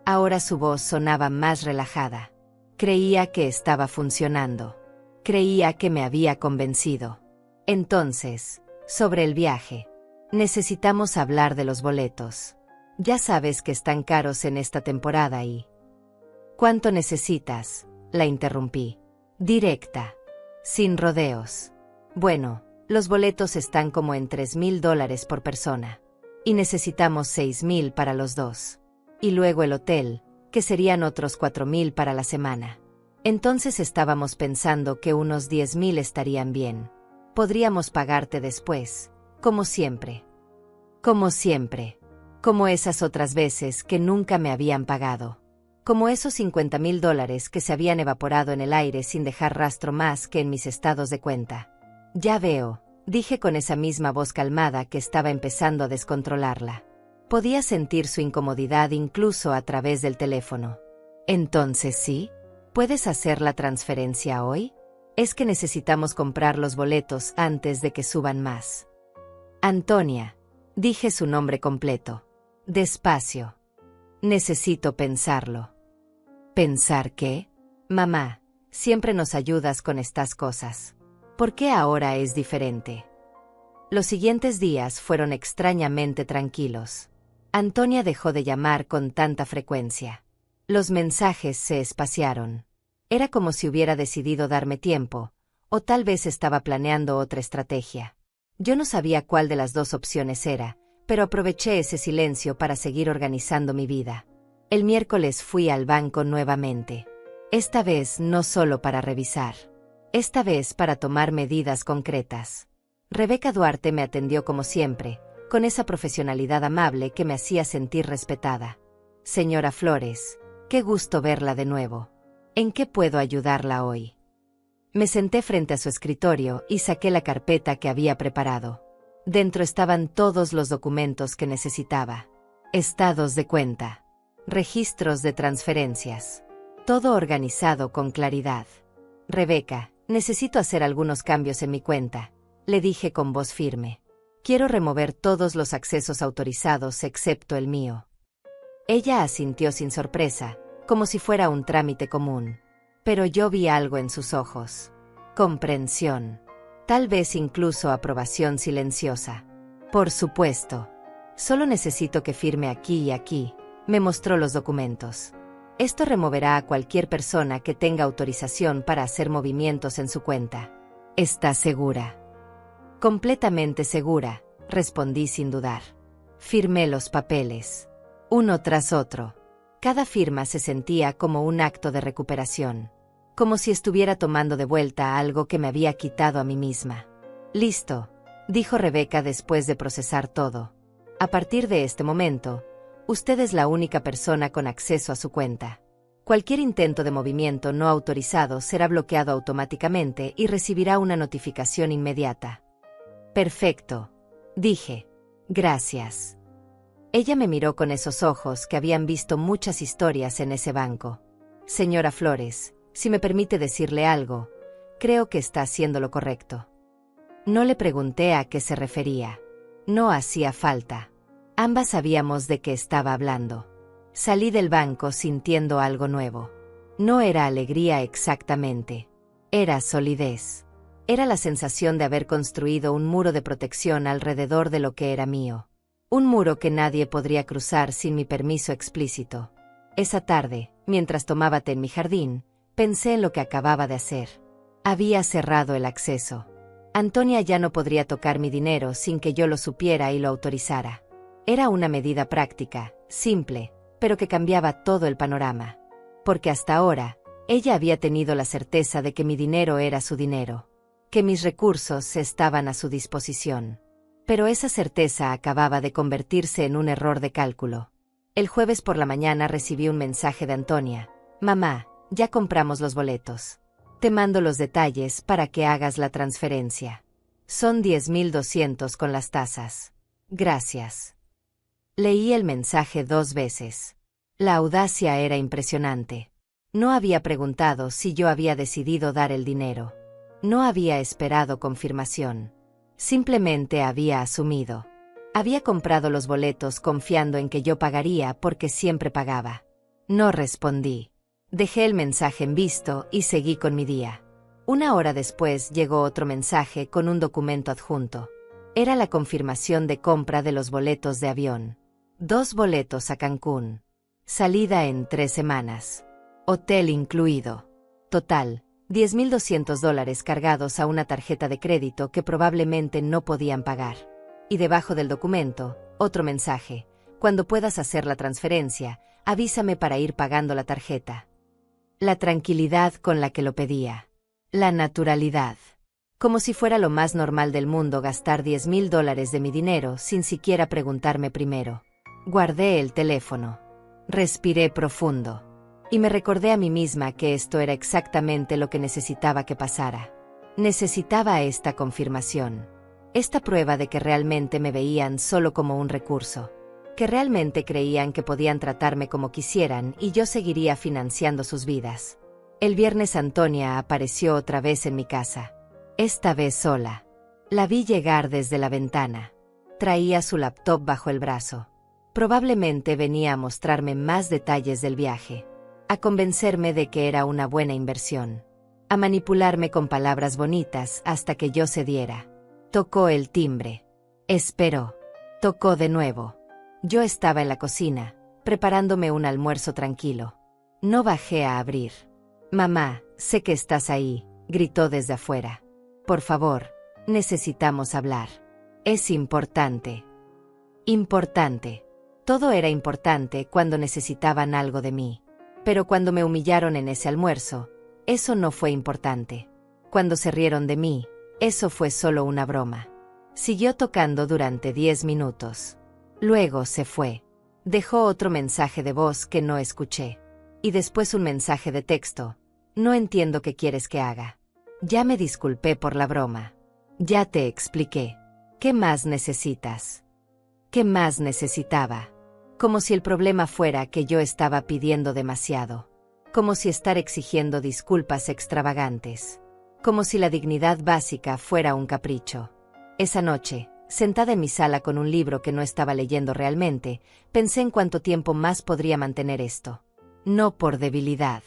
Ahora su voz sonaba más relajada. Creía que estaba funcionando. Creía que me había convencido. Entonces, sobre el viaje. Necesitamos hablar de los boletos. Ya sabes que están caros en esta temporada y... ¿Cuánto necesitas? La interrumpí. Directa. Sin rodeos. Bueno, los boletos están como en $3,000 por persona. Y necesitamos 6,000 para los dos. Y luego el hotel, que serían otros 4,000 para la semana. Entonces estábamos pensando que unos 10,000 estarían bien. Podríamos pagarte después, como siempre. Como siempre. Como esas otras veces que nunca me habían pagado. Como esos $50,000 que se habían evaporado en el aire sin dejar rastro más que en mis estados de cuenta. Ya veo, dije con esa misma voz calmada que estaba empezando a descontrolarla. Podía sentir su incomodidad incluso a través del teléfono. Entonces sí, ¿puedes hacer la transferencia hoy? Es que necesitamos comprar los boletos antes de que suban más. Antonia, dije su nombre completo. Despacio. Necesito pensarlo. ¿Pensar qué? Mamá, siempre nos ayudas con estas cosas. ¿Por qué ahora es diferente? Los siguientes días fueron extrañamente tranquilos. Antonia dejó de llamar con tanta frecuencia. Los mensajes se espaciaron. Era como si hubiera decidido darme tiempo, o tal vez estaba planeando otra estrategia. Yo no sabía cuál de las dos opciones era, pero aproveché ese silencio para seguir organizando mi vida. El miércoles fui al banco nuevamente. Esta vez no solo para revisar. Esta vez para tomar medidas concretas. Rebeca Duarte me atendió como siempre, con esa profesionalidad amable que me hacía sentir respetada. Señora Flores, qué gusto verla de nuevo. ¿En qué puedo ayudarla hoy? Me senté frente a su escritorio y saqué la carpeta que había preparado. Dentro estaban todos los documentos que necesitaba. Estados de cuenta. Registros de transferencias. Todo organizado con claridad. Rebeca, necesito hacer algunos cambios en mi cuenta, le dije con voz firme. Quiero remover todos los accesos autorizados excepto el mío. Ella asintió sin sorpresa, como si fuera un trámite común. Pero yo vi algo en sus ojos. Comprensión. Tal vez incluso aprobación silenciosa. Por supuesto. Solo necesito que firme aquí y aquí. Me mostró los documentos. Esto removerá a cualquier persona que tenga autorización para hacer movimientos en su cuenta. ¿Estás segura? Completamente segura, respondí sin dudar. Firmé los papeles. Uno tras otro. Cada firma se sentía como un acto de recuperación. Como si estuviera tomando de vuelta algo que me había quitado a mí misma. Listo, dijo Rebeca después de procesar todo. A partir de este momento, usted es la única persona con acceso a su cuenta. Cualquier intento de movimiento no autorizado será bloqueado automáticamente y recibirá una notificación inmediata. Perfecto, dije. Gracias. Ella me miró con esos ojos que habían visto muchas historias en ese banco. Señora Flores, si me permite decirle algo, creo que está haciendo lo correcto. No le pregunté a qué se refería. No hacía falta. Ambas sabíamos de qué estaba hablando. Salí del banco sintiendo algo nuevo. No era alegría exactamente. Era solidez. Era la sensación de haber construido un muro de protección alrededor de lo que era mío. Un muro que nadie podría cruzar sin mi permiso explícito. Esa tarde, mientras tomaba té en mi jardín, pensé en lo que acababa de hacer. Había cerrado el acceso. Antonia ya no podría tocar mi dinero sin que yo lo supiera y lo autorizara. Era una medida práctica, simple, pero que cambiaba todo el panorama. Porque hasta ahora, ella había tenido la certeza de que mi dinero era su dinero. Que mis recursos estaban a su disposición. Pero esa certeza acababa de convertirse en un error de cálculo. El jueves por la mañana recibí un mensaje de Antonia. Mamá, ya compramos los boletos. Te mando los detalles para que hagas la transferencia. Son 10.200 con las tasas. Gracias. Leí el mensaje 2 veces. La audacia era impresionante. No había preguntado si yo había decidido dar el dinero. No había esperado confirmación. Simplemente había asumido. Había comprado los boletos confiando en que yo pagaría porque siempre pagaba. No respondí. Dejé el mensaje en visto y seguí con mi día. 1 hora después llegó otro mensaje con un documento adjunto. Era la confirmación de compra de los boletos de avión. 2 boletos a Cancún. Salida en 3 semanas. Hotel incluido. Total, $10.200 cargados a una tarjeta de crédito que probablemente no podían pagar. Y debajo del documento, otro mensaje. Cuando puedas hacer la transferencia, avísame para ir pagando la tarjeta. La tranquilidad con la que lo pedía. La naturalidad. Como si fuera lo más normal del mundo gastar $10.000 de mi dinero sin siquiera preguntarme primero. Guardé el teléfono. Respiré profundo. Y me recordé a mí misma que esto era exactamente lo que necesitaba que pasara. Necesitaba esta confirmación. Esta prueba de que realmente me veían solo como un recurso. Que realmente creían que podían tratarme como quisieran y yo seguiría financiando sus vidas. El viernes Antonia apareció otra vez en mi casa. Esta vez sola. La vi llegar desde la ventana. Traía su laptop bajo el brazo. Probablemente venía a mostrarme más detalles del viaje. A convencerme de que era una buena inversión. A manipularme con palabras bonitas hasta que yo cediera. Tocó el timbre. Esperó. Tocó de nuevo. Yo estaba en la cocina, preparándome un almuerzo tranquilo. No bajé a abrir. Mamá, sé que estás ahí, gritó desde afuera. Por favor, necesitamos hablar. Es importante. Importante. Todo era importante cuando necesitaban algo de mí. Pero cuando me humillaron en ese almuerzo, eso no fue importante. Cuando se rieron de mí, eso fue solo una broma. Siguió tocando durante 10 minutos. Luego se fue. Dejó otro mensaje de voz que no escuché. Y después un mensaje de texto. No entiendo qué quieres que haga. Ya me disculpé por la broma. Ya te expliqué. ¿Qué más necesitas? ¿Qué más necesitaba? Como si el problema fuera que yo estaba pidiendo demasiado. Como si estar exigiendo disculpas extravagantes. Como si la dignidad básica fuera un capricho. Esa noche, sentada en mi sala con un libro que no estaba leyendo realmente, pensé en cuánto tiempo más podría mantener esto. No por debilidad,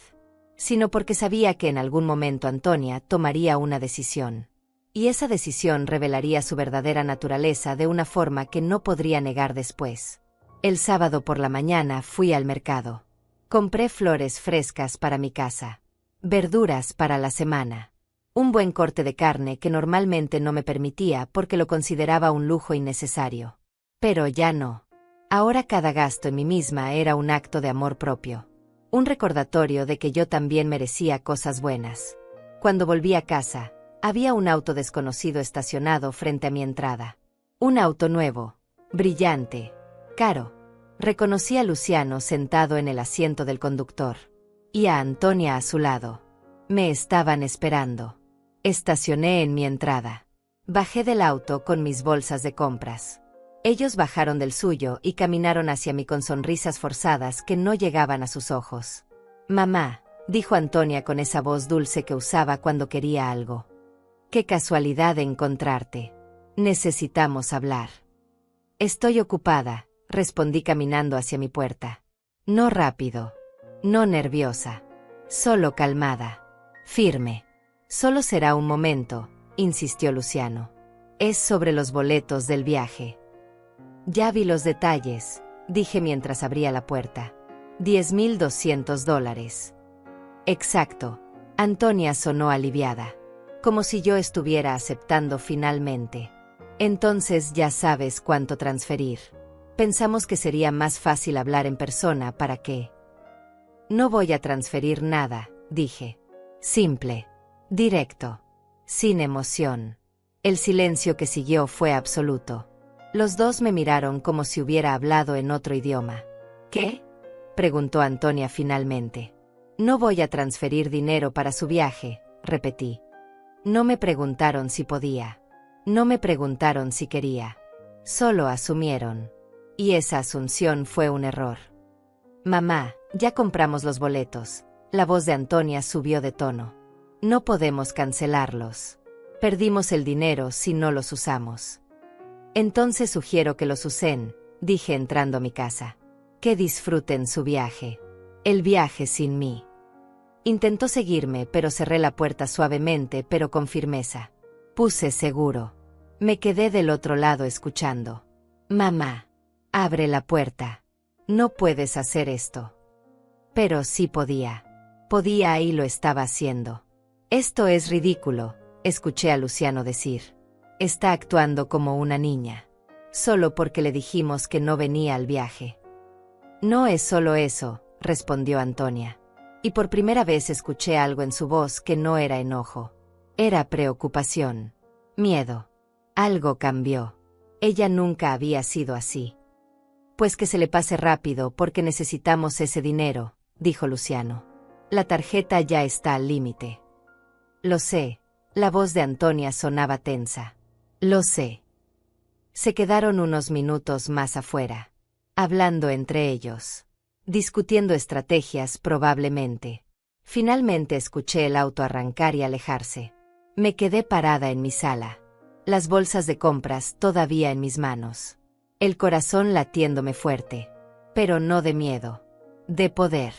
sino porque sabía que en algún momento Antonia tomaría una decisión. Y esa decisión revelaría su verdadera naturaleza de una forma que no podría negar después. El sábado por la mañana fui al mercado. Compré flores frescas para mi casa. Verduras para la semana. Un buen corte de carne que normalmente no me permitía porque lo consideraba un lujo innecesario. Pero ya no. Ahora cada gasto en mí misma era un acto de amor propio. Un recordatorio de que yo también merecía cosas buenas. Cuando volví a casa, había un auto desconocido estacionado frente a mi entrada. Un auto nuevo, brillante, caro. Reconocí a Luciano sentado en el asiento del conductor. Y a Antonia a su lado. Me estaban esperando. Estacioné en mi entrada. Bajé del auto con mis bolsas de compras. Ellos bajaron del suyo y caminaron hacia mí con sonrisas forzadas que no llegaban a sus ojos. «Mamá», dijo Antonia con esa voz dulce que usaba cuando quería algo. «Qué casualidad de encontrarte. Necesitamos hablar». «Estoy ocupada», respondí caminando hacia mi puerta. No rápido. No nerviosa. Solo calmada. Firme. «Solo será un momento», insistió Luciano. «Es sobre los boletos del viaje». «Ya vi los detalles», dije mientras abría la puerta. $10,200. Exacto. Antonia sonó aliviada. Como si yo estuviera aceptando finalmente. «Entonces ya sabes cuánto transferir». Pensamos que sería más fácil hablar en persona para que... «No voy a transferir nada», dije. Simple. Directo. Sin emoción. El silencio que siguió fue absoluto. Los dos me miraron como si hubiera hablado en otro idioma. «¿Qué?», preguntó Antonia finalmente. «No voy a transferir dinero para su viaje», repetí. No me preguntaron si podía. No me preguntaron si quería. Solo asumieron. Y esa asunción fue un error. «Mamá, ya compramos los boletos». La voz de Antonia subió de tono. «No podemos cancelarlos. Perdimos el dinero si no los usamos». «Entonces sugiero que los usen», dije entrando a mi casa. «Que disfruten su viaje. El viaje sin mí». Intentó seguirme, pero cerré la puerta suavemente pero con firmeza. Puse seguro. Me quedé del otro lado escuchando. «Mamá, abre la puerta. No puedes hacer esto». Pero sí podía. Podía y lo estaba haciendo. «Esto es ridículo», escuché a Luciano decir. «Está actuando como una niña. Solo porque le dijimos que no venía al viaje». «No es solo eso», respondió Antonia. Y por primera vez escuché algo en su voz que no era enojo. Era preocupación. Miedo. Algo cambió. Ella nunca había sido así. «Pues que se le pase rápido porque necesitamos ese dinero», dijo Luciano. «La tarjeta ya está al límite». «Lo sé». La voz de Antonia sonaba tensa. «Lo sé». Se quedaron unos minutos más afuera, hablando entre ellos, discutiendo estrategias probablemente. Finalmente escuché el auto arrancar y alejarse. Me quedé parada en mi sala, las bolsas de compras todavía en mis manos, el corazón latiéndome fuerte, pero no de miedo, de poder,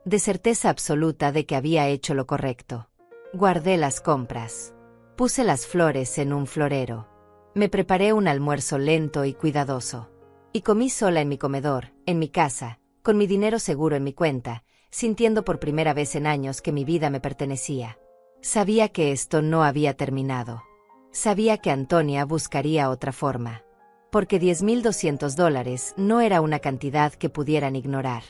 de certeza absoluta de que había hecho lo correcto. Guardé las compras. Puse las flores en un florero. Me preparé un almuerzo lento y cuidadoso. Y comí sola en mi comedor, en mi casa, con mi dinero seguro en mi cuenta, sintiendo por primera vez en años que mi vida me pertenecía. Sabía que esto no había terminado. Sabía que Antonia buscaría otra forma. Porque $10,200 no era una cantidad que pudieran ignorar.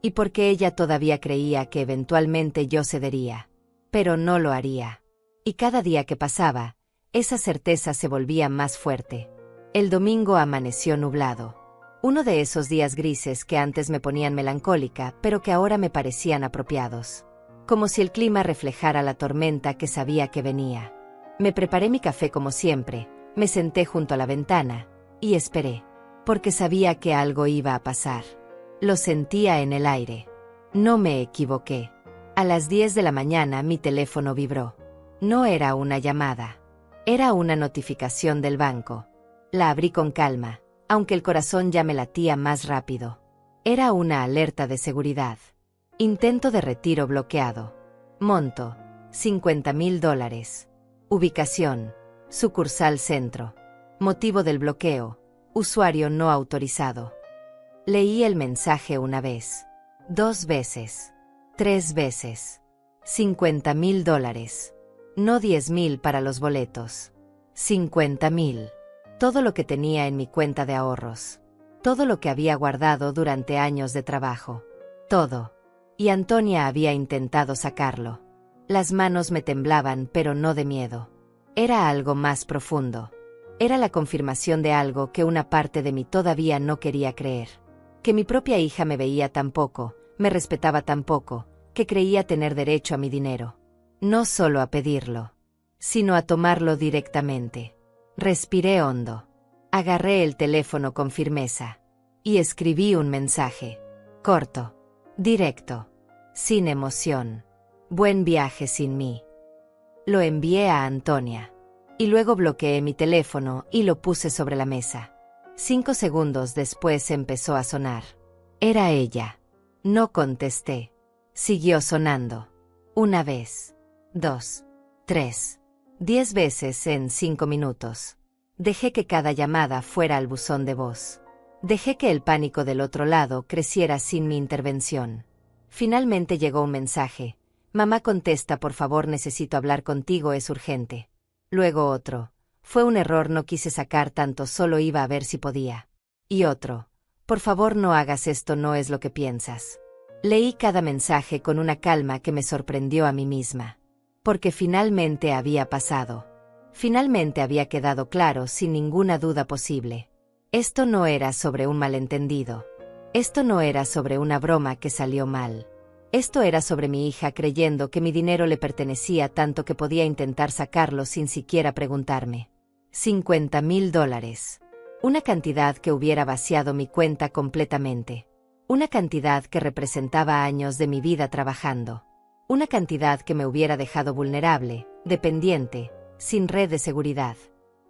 Y porque ella todavía creía que eventualmente yo cedería. Pero no lo haría. Y cada día que pasaba, esa certeza se volvía más fuerte. El domingo amaneció nublado. Uno de esos días grises que antes me ponían melancólica, pero que ahora me parecían apropiados. Como si el clima reflejara la tormenta que sabía que venía. Me preparé mi café como siempre, Me senté junto a la ventana y esperé, porque sabía que algo iba a pasar. Lo sentía en el aire. No me equivoqué. A las 10 de la mañana mi teléfono vibró. No era una llamada. Era una notificación del banco. La abrí con calma, aunque el corazón ya me latía más rápido. Era una alerta de seguridad. Intento de retiro bloqueado. Monto: $50,000. Ubicación: sucursal Centro. Motivo del bloqueo: usuario no autorizado. Leí el mensaje una vez, 2 veces, 3 veces. $50,000. No 10,000 para los boletos. 50,000. Todo lo que tenía en mi cuenta de ahorros. Todo lo que había guardado durante años de trabajo. Todo. Y Antonia había intentado sacarlo. Las manos me temblaban, pero no de miedo. Era algo más profundo. Era la confirmación de algo que una parte de mí todavía no quería creer. Que mi propia hija me veía tan poco, me respetaba tan poco, que creía tener derecho a mi dinero. No solo a pedirlo, sino a tomarlo directamente. Respiré hondo. Agarré el teléfono con firmeza. Y escribí un mensaje. Corto. Directo. Sin emoción. Buen viaje sin mí. Lo envié a Antonia. Y luego bloqueé mi teléfono y lo puse sobre la mesa. 5 segundos después empezó a sonar. Era ella. No contesté. Siguió sonando. 1 vez. 2. 3. 10 veces en 5 minutos. Dejé que cada llamada fuera al buzón de voz. Dejé que el pánico del otro lado creciera sin mi intervención. Finalmente llegó un mensaje. Mamá, contesta, por favor, necesito hablar contigo, es urgente. Luego otro. Fue un error, no quise sacar tanto, solo iba a ver si podía. Y otro. Por favor, no hagas esto, no es lo que piensas. Leí cada mensaje con una calma que me sorprendió a mí misma. Porque finalmente había pasado. Finalmente había quedado claro sin ninguna duda posible. Esto no era sobre un malentendido. Esto no era sobre una broma que salió mal. Esto era sobre mi hija creyendo que mi dinero le pertenecía tanto que podía intentar sacarlo sin siquiera preguntarme. $50,000. Una cantidad que hubiera vaciado mi cuenta completamente. Una cantidad que representaba años de mi vida trabajando. Una cantidad que me hubiera dejado vulnerable, dependiente, sin red de seguridad.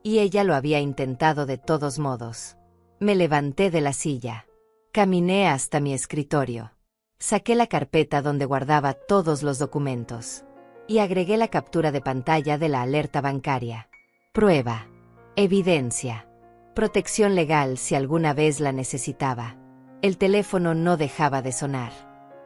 Y ella lo había intentado de todos modos. Me levanté de la silla. Caminé hasta mi escritorio. Saqué la carpeta donde guardaba todos los documentos. Y agregué la captura de pantalla de la alerta bancaria. Prueba. Evidencia. Protección legal si alguna vez la necesitaba. El teléfono no dejaba de sonar.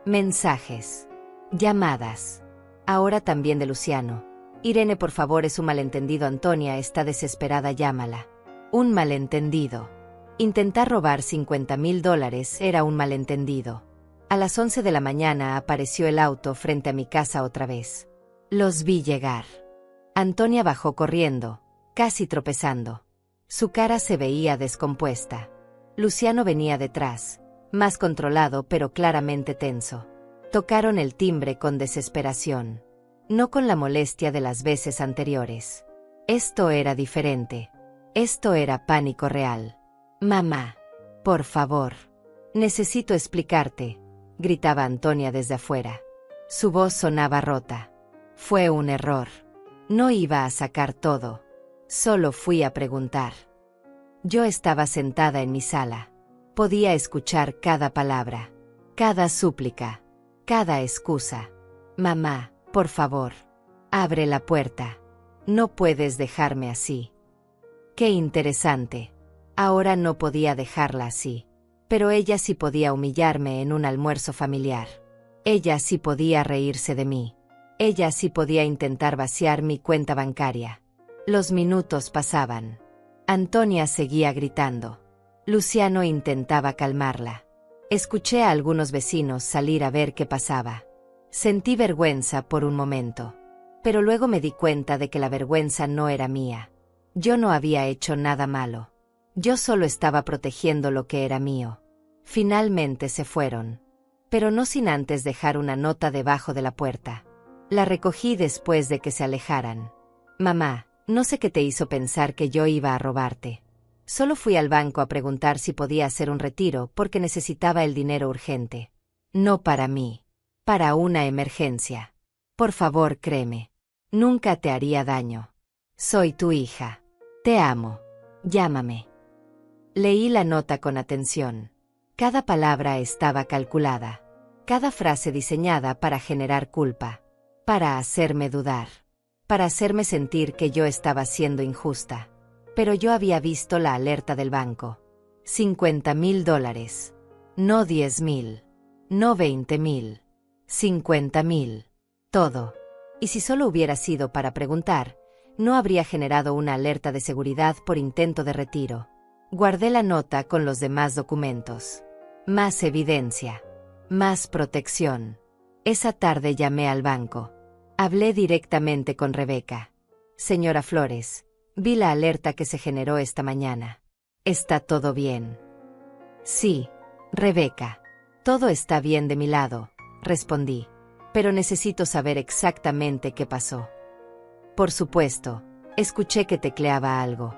Mensajes. Llamadas. Ahora también de Luciano. Irene, por favor, es un malentendido. Antonia está desesperada, llámala. Un malentendido. Intentar robar $50,000 era un malentendido. A las 11 de la mañana apareció el auto frente a mi casa otra vez. Los vi llegar. Antonia bajó corriendo, casi tropezando. Su cara se veía descompuesta. Luciano venía detrás, más controlado pero claramente tenso. Tocaron el timbre con desesperación. No con la molestia de las veces anteriores. Esto era diferente. Esto era pánico real. Mamá, por favor. Necesito explicarte, gritaba Antonia desde afuera. Su voz sonaba rota. Fue un error. No iba a sacar todo. Solo fui a preguntar. Yo estaba sentada en mi sala. Podía escuchar cada palabra, cada súplica, cada excusa. Mamá, por favor, abre la puerta. No puedes dejarme así. Qué interesante. Ahora no podía dejarla así. Pero ella sí podía humillarme en un almuerzo familiar. Ella sí podía reírse de mí. Ella sí podía intentar vaciar mi cuenta bancaria. Los minutos pasaban. Antonia seguía gritando. Luciano intentaba calmarla. Escuché a algunos vecinos salir a ver qué pasaba. Sentí vergüenza por un momento. Pero luego me di cuenta de que la vergüenza no era mía. Yo no había hecho nada malo. Yo solo estaba protegiendo lo que era mío. Finalmente se fueron. Pero no sin antes dejar una nota debajo de la puerta. La recogí después de que se alejaran. Mamá, No sé qué te hizo pensar que yo iba a robarte. Solo fui al banco a preguntar si podía hacer un retiro porque necesitaba el dinero urgente. No para mí. Para una emergencia. Por favor, créeme. Nunca te haría daño. Soy tu hija. Te amo. Llámame. Leí la nota con atención. Cada palabra estaba calculada. Cada frase diseñada para generar culpa. Para hacerme dudar. Para hacerme sentir que yo estaba siendo injusta. Pero yo había visto la alerta del banco. $50,000. No 10,000. No 20,000. 50,000. Todo. Y si solo hubiera sido para preguntar, no habría generado una alerta de seguridad por intento de retiro. Guardé la nota con los demás documentos. Más evidencia. Más protección. Esa tarde llamé al banco. Hablé directamente con Rebeca. Señora Flores, vi la alerta que se generó esta mañana. ¿Está todo bien? Sí, Rebeca. Todo está bien de mi lado, respondí. Pero necesito saber exactamente qué pasó. Por supuesto, escuché que tecleaba algo.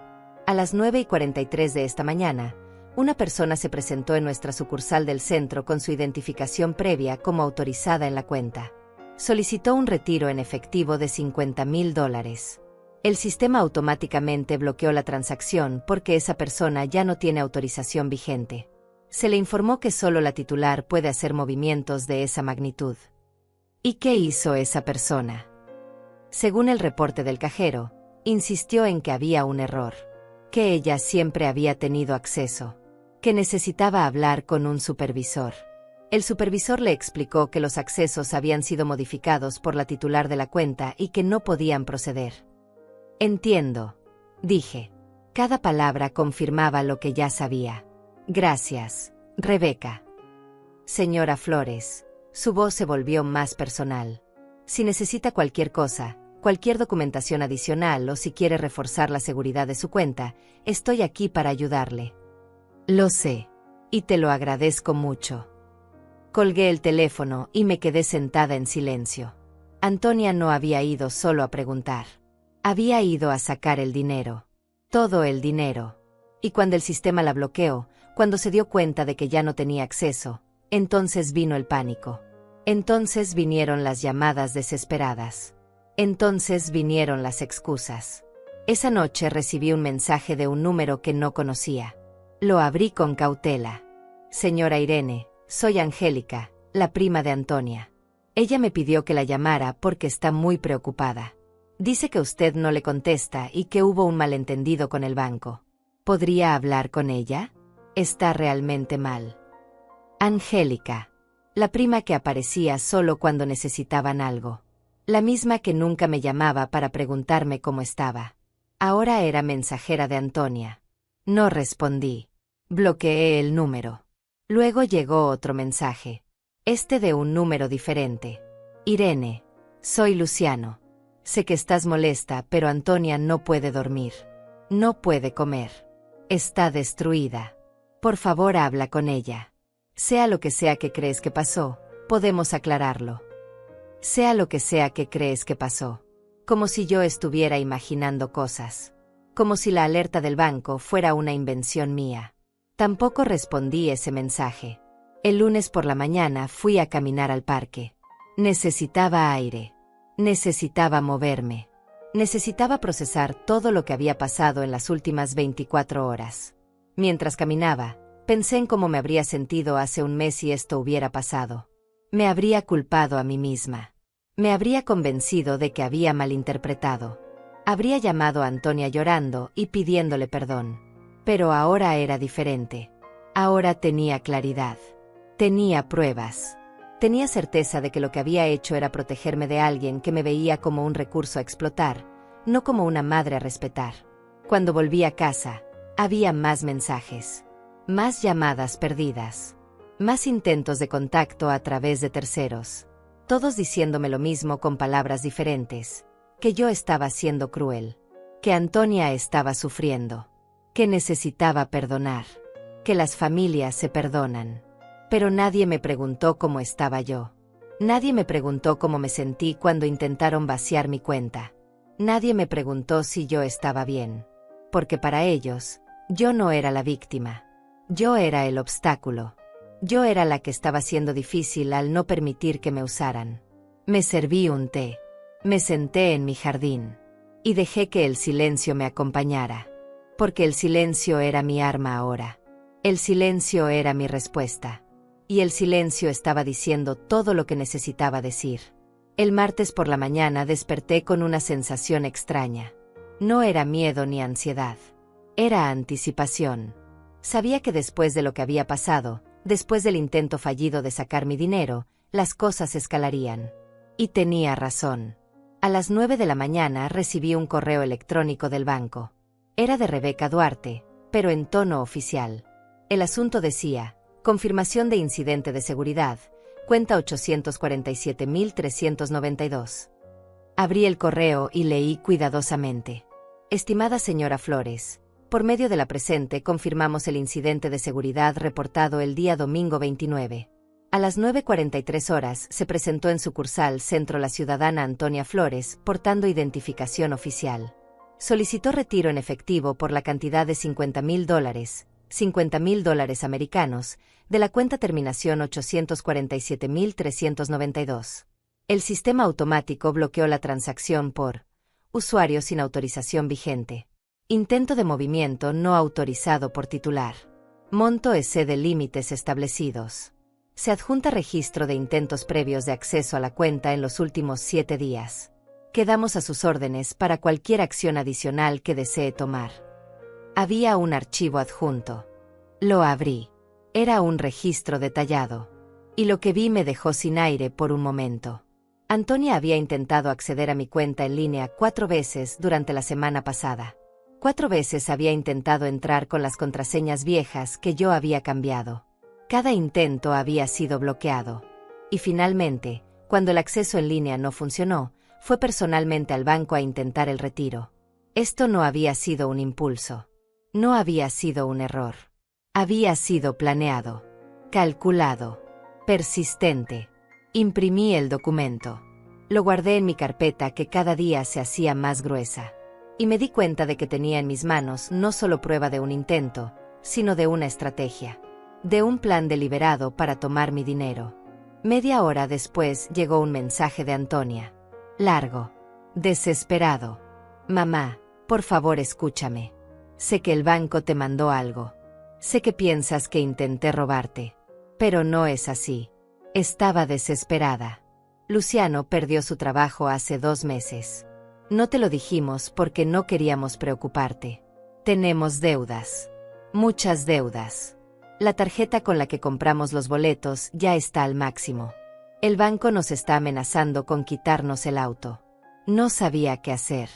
A las 9:43 de esta mañana, una persona se presentó en nuestra sucursal del centro con su identificación previa como autorizada en la cuenta. Solicitó un retiro en efectivo de $50,000. El sistema automáticamente bloqueó la transacción porque esa persona ya no tiene autorización vigente. Se le informó que solo la titular puede hacer movimientos de esa magnitud. ¿Y qué hizo esa persona? Según el reporte del cajero, insistió en que había un error, que ella siempre había tenido acceso, que necesitaba hablar con un supervisor. El supervisor le explicó que los accesos habían sido modificados por la titular de la cuenta y que no podían proceder. Entiendo, dije. Cada palabra confirmaba lo que ya sabía. Gracias, Rebeca. Señora Flores, su voz se volvió más personal. Si necesita cualquier cosa, cualquier documentación adicional o si quiere reforzar la seguridad de su cuenta, estoy aquí para ayudarle. Lo sé, y te lo agradezco mucho. Colgué el teléfono y me quedé sentada en silencio. Antonia no había ido solo a preguntar. Había ido a sacar el dinero. Todo el dinero. Y cuando el sistema la bloqueó, cuando se dio cuenta de que ya no tenía acceso, entonces vino el pánico. Entonces vinieron las llamadas desesperadas. Entonces vinieron las excusas. Esa noche recibí un mensaje de un número que no conocía. Lo abrí con cautela. Señora Irene, soy Angélica, la prima de Antonia. Ella me pidió que la llamara porque está muy preocupada. Dice que usted no le contesta y que hubo un malentendido con el banco. ¿Podría hablar con ella? Está realmente mal. Angélica. La prima que aparecía solo cuando necesitaban algo. La misma que nunca me llamaba para preguntarme cómo estaba. Ahora era mensajera de Antonia. No respondí. Bloqueé el número. Luego llegó otro mensaje. Este de un número diferente. Irene, soy Luciano. Sé que estás molesta, pero Antonia no puede dormir. No puede comer. Está destruida. Por favor, habla con ella. Sea lo que sea que crees que pasó, podemos aclararlo. Sea lo que sea que crees que pasó. Como si yo estuviera imaginando cosas. Como si la alerta del banco fuera una invención mía. Tampoco respondí ese mensaje. El lunes por la mañana fui a caminar al parque. Necesitaba aire. Necesitaba moverme. Necesitaba procesar todo lo que había pasado en las últimas 24 horas. Mientras caminaba, pensé en cómo me habría sentido hace un mes si esto hubiera pasado. Me habría culpado a mí misma. Me habría convencido de que había malinterpretado. Habría llamado a Antonia llorando y pidiéndole perdón. Pero ahora era diferente. Ahora tenía claridad. Tenía pruebas. Tenía certeza de que lo que había hecho era protegerme de alguien que me veía como un recurso a explotar, no como una madre a respetar. Cuando volví a casa, había más mensajes. Más llamadas perdidas. Más intentos de contacto a través de terceros. Todos diciéndome lo mismo con palabras diferentes. Que yo estaba siendo cruel. Que Antonia estaba sufriendo. Que necesitaba perdonar. Que las familias se perdonan. Pero nadie me preguntó cómo estaba yo. Nadie me preguntó cómo me sentí cuando intentaron vaciar mi cuenta. Nadie me preguntó si yo estaba bien. Porque para ellos, yo no era la víctima. Yo era el obstáculo. Yo era la que estaba siendo difícil al no permitir que me usaran. Me serví un té. Me senté en mi jardín. Y dejé que el silencio me acompañara. Porque el silencio era mi arma ahora. El silencio era mi respuesta. Y el silencio estaba diciendo todo lo que necesitaba decir. El martes por la mañana desperté con una sensación extraña. No era miedo ni ansiedad. Era anticipación. Sabía que después de lo que había pasado, después del intento fallido de sacar mi dinero, las cosas escalarían. Y tenía razón. A las 9 de la mañana recibí un correo electrónico del banco. Era de Rebeca Duarte, pero en tono oficial. El asunto decía: confirmación de incidente de seguridad, cuenta 847.392. Abrí el correo y leí cuidadosamente. Estimada señora Flores, por medio de la presente confirmamos el incidente de seguridad reportado el día domingo 29. A las 9:43 horas se presentó en sucursal Centro la ciudadana Antonia Flores, portando identificación oficial. Solicitó retiro en efectivo por la cantidad de $50.000, $50.000 americanos, de la cuenta terminación 847.392. El sistema automático bloqueó la transacción por usuario sin autorización vigente. Intento de movimiento no autorizado por titular. Monto excede límites establecidos. Se adjunta registro de intentos previos de acceso a la cuenta en los últimos 7 días. Quedamos a sus órdenes para cualquier acción adicional que desee tomar. Había un archivo adjunto. Lo abrí. Era un registro detallado. Y lo que vi me dejó sin aire por un momento. Antonia había intentado acceder a mi cuenta en línea 4 veces durante la semana pasada. 4 veces había intentado entrar con las contraseñas viejas que yo había cambiado. Cada intento había sido bloqueado. Y finalmente, cuando el acceso en línea no funcionó, fue personalmente al banco a intentar el retiro. Esto no había sido un impulso. No había sido un error. Había sido planeado, calculado, persistente. Imprimí el documento. Lo guardé en mi carpeta que cada día se hacía más gruesa. Y me di cuenta de que tenía en mis manos no solo prueba de un intento, sino de una estrategia. De un plan deliberado para tomar mi dinero. Media hora después llegó un mensaje de Antonia. Largo. Desesperado. Mamá, por favor escúchame. Sé que el banco te mandó algo. Sé que piensas que intenté robarte. Pero no es así. Estaba desesperada. Luciano perdió su trabajo hace 2 meses. No te lo dijimos porque no queríamos preocuparte. Tenemos deudas. Muchas deudas. La tarjeta con la que compramos los boletos ya está al máximo. El banco nos está amenazando con quitarnos el auto. No sabía qué hacer.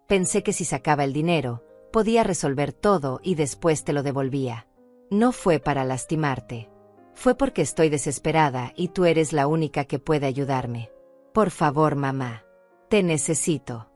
Pensé que si sacaba el dinero, podía resolver todo y después te lo devolvía. No fue para lastimarte. Fue porque estoy desesperada y tú eres la única que puede ayudarme. Por favor, mamá. Te necesito.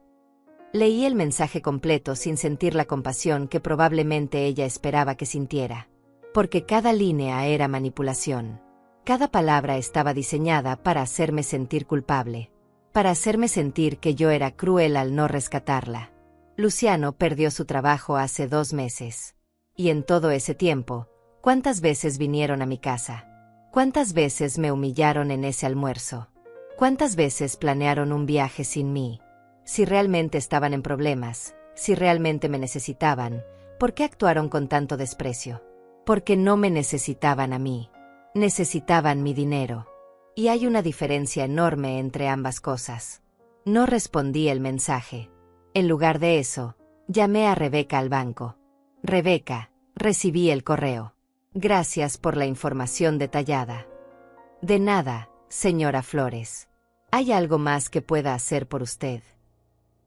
Leí el mensaje completo sin sentir la compasión que probablemente ella esperaba que sintiera. Porque cada línea era manipulación. Cada palabra estaba diseñada para hacerme sentir culpable. Para hacerme sentir que yo era cruel al no rescatarla. Luciano perdió su trabajo hace 2 meses. Y en todo ese tiempo, ¿cuántas veces vinieron a mi casa? ¿Cuántas veces me humillaron en ese almuerzo? ¿Cuántas veces planearon un viaje sin mí? Si realmente estaban en problemas, si realmente me necesitaban, ¿por qué actuaron con tanto desprecio? Porque no me necesitaban a mí. Necesitaban mi dinero. Y hay una diferencia enorme entre ambas cosas. No respondí el mensaje. En lugar de eso, llamé a Rebeca al banco. Rebeca, recibí el correo. Gracias por la información detallada. De nada, señora Flores. ¿Hay algo más que pueda hacer por usted?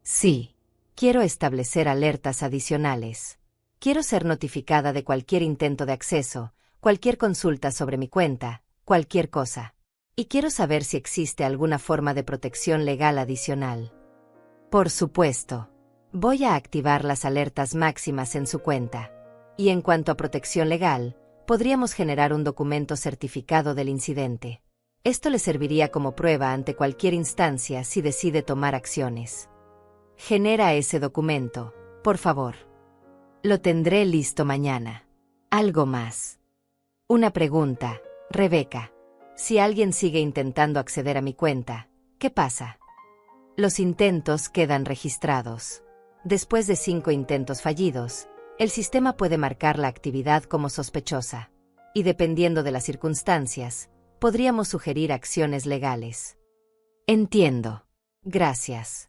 Sí. Quiero establecer alertas adicionales. Quiero ser notificada de cualquier intento de acceso, cualquier consulta sobre mi cuenta, cualquier cosa. Y quiero saber si existe alguna forma de protección legal adicional. Por supuesto. Voy a activar las alertas máximas en su cuenta. Y en cuanto a protección legal, podríamos generar un documento certificado del incidente. Esto le serviría como prueba ante cualquier instancia si decide tomar acciones. Genera ese documento, por favor. Lo tendré listo mañana. Algo más. Una pregunta, Rebeca. Si alguien sigue intentando acceder a mi cuenta, ¿qué pasa? Los intentos quedan registrados. Después de 5 intentos fallidos, el sistema puede marcar la actividad como sospechosa. Y dependiendo de las circunstancias, podríamos sugerir acciones legales. Entiendo. Gracias.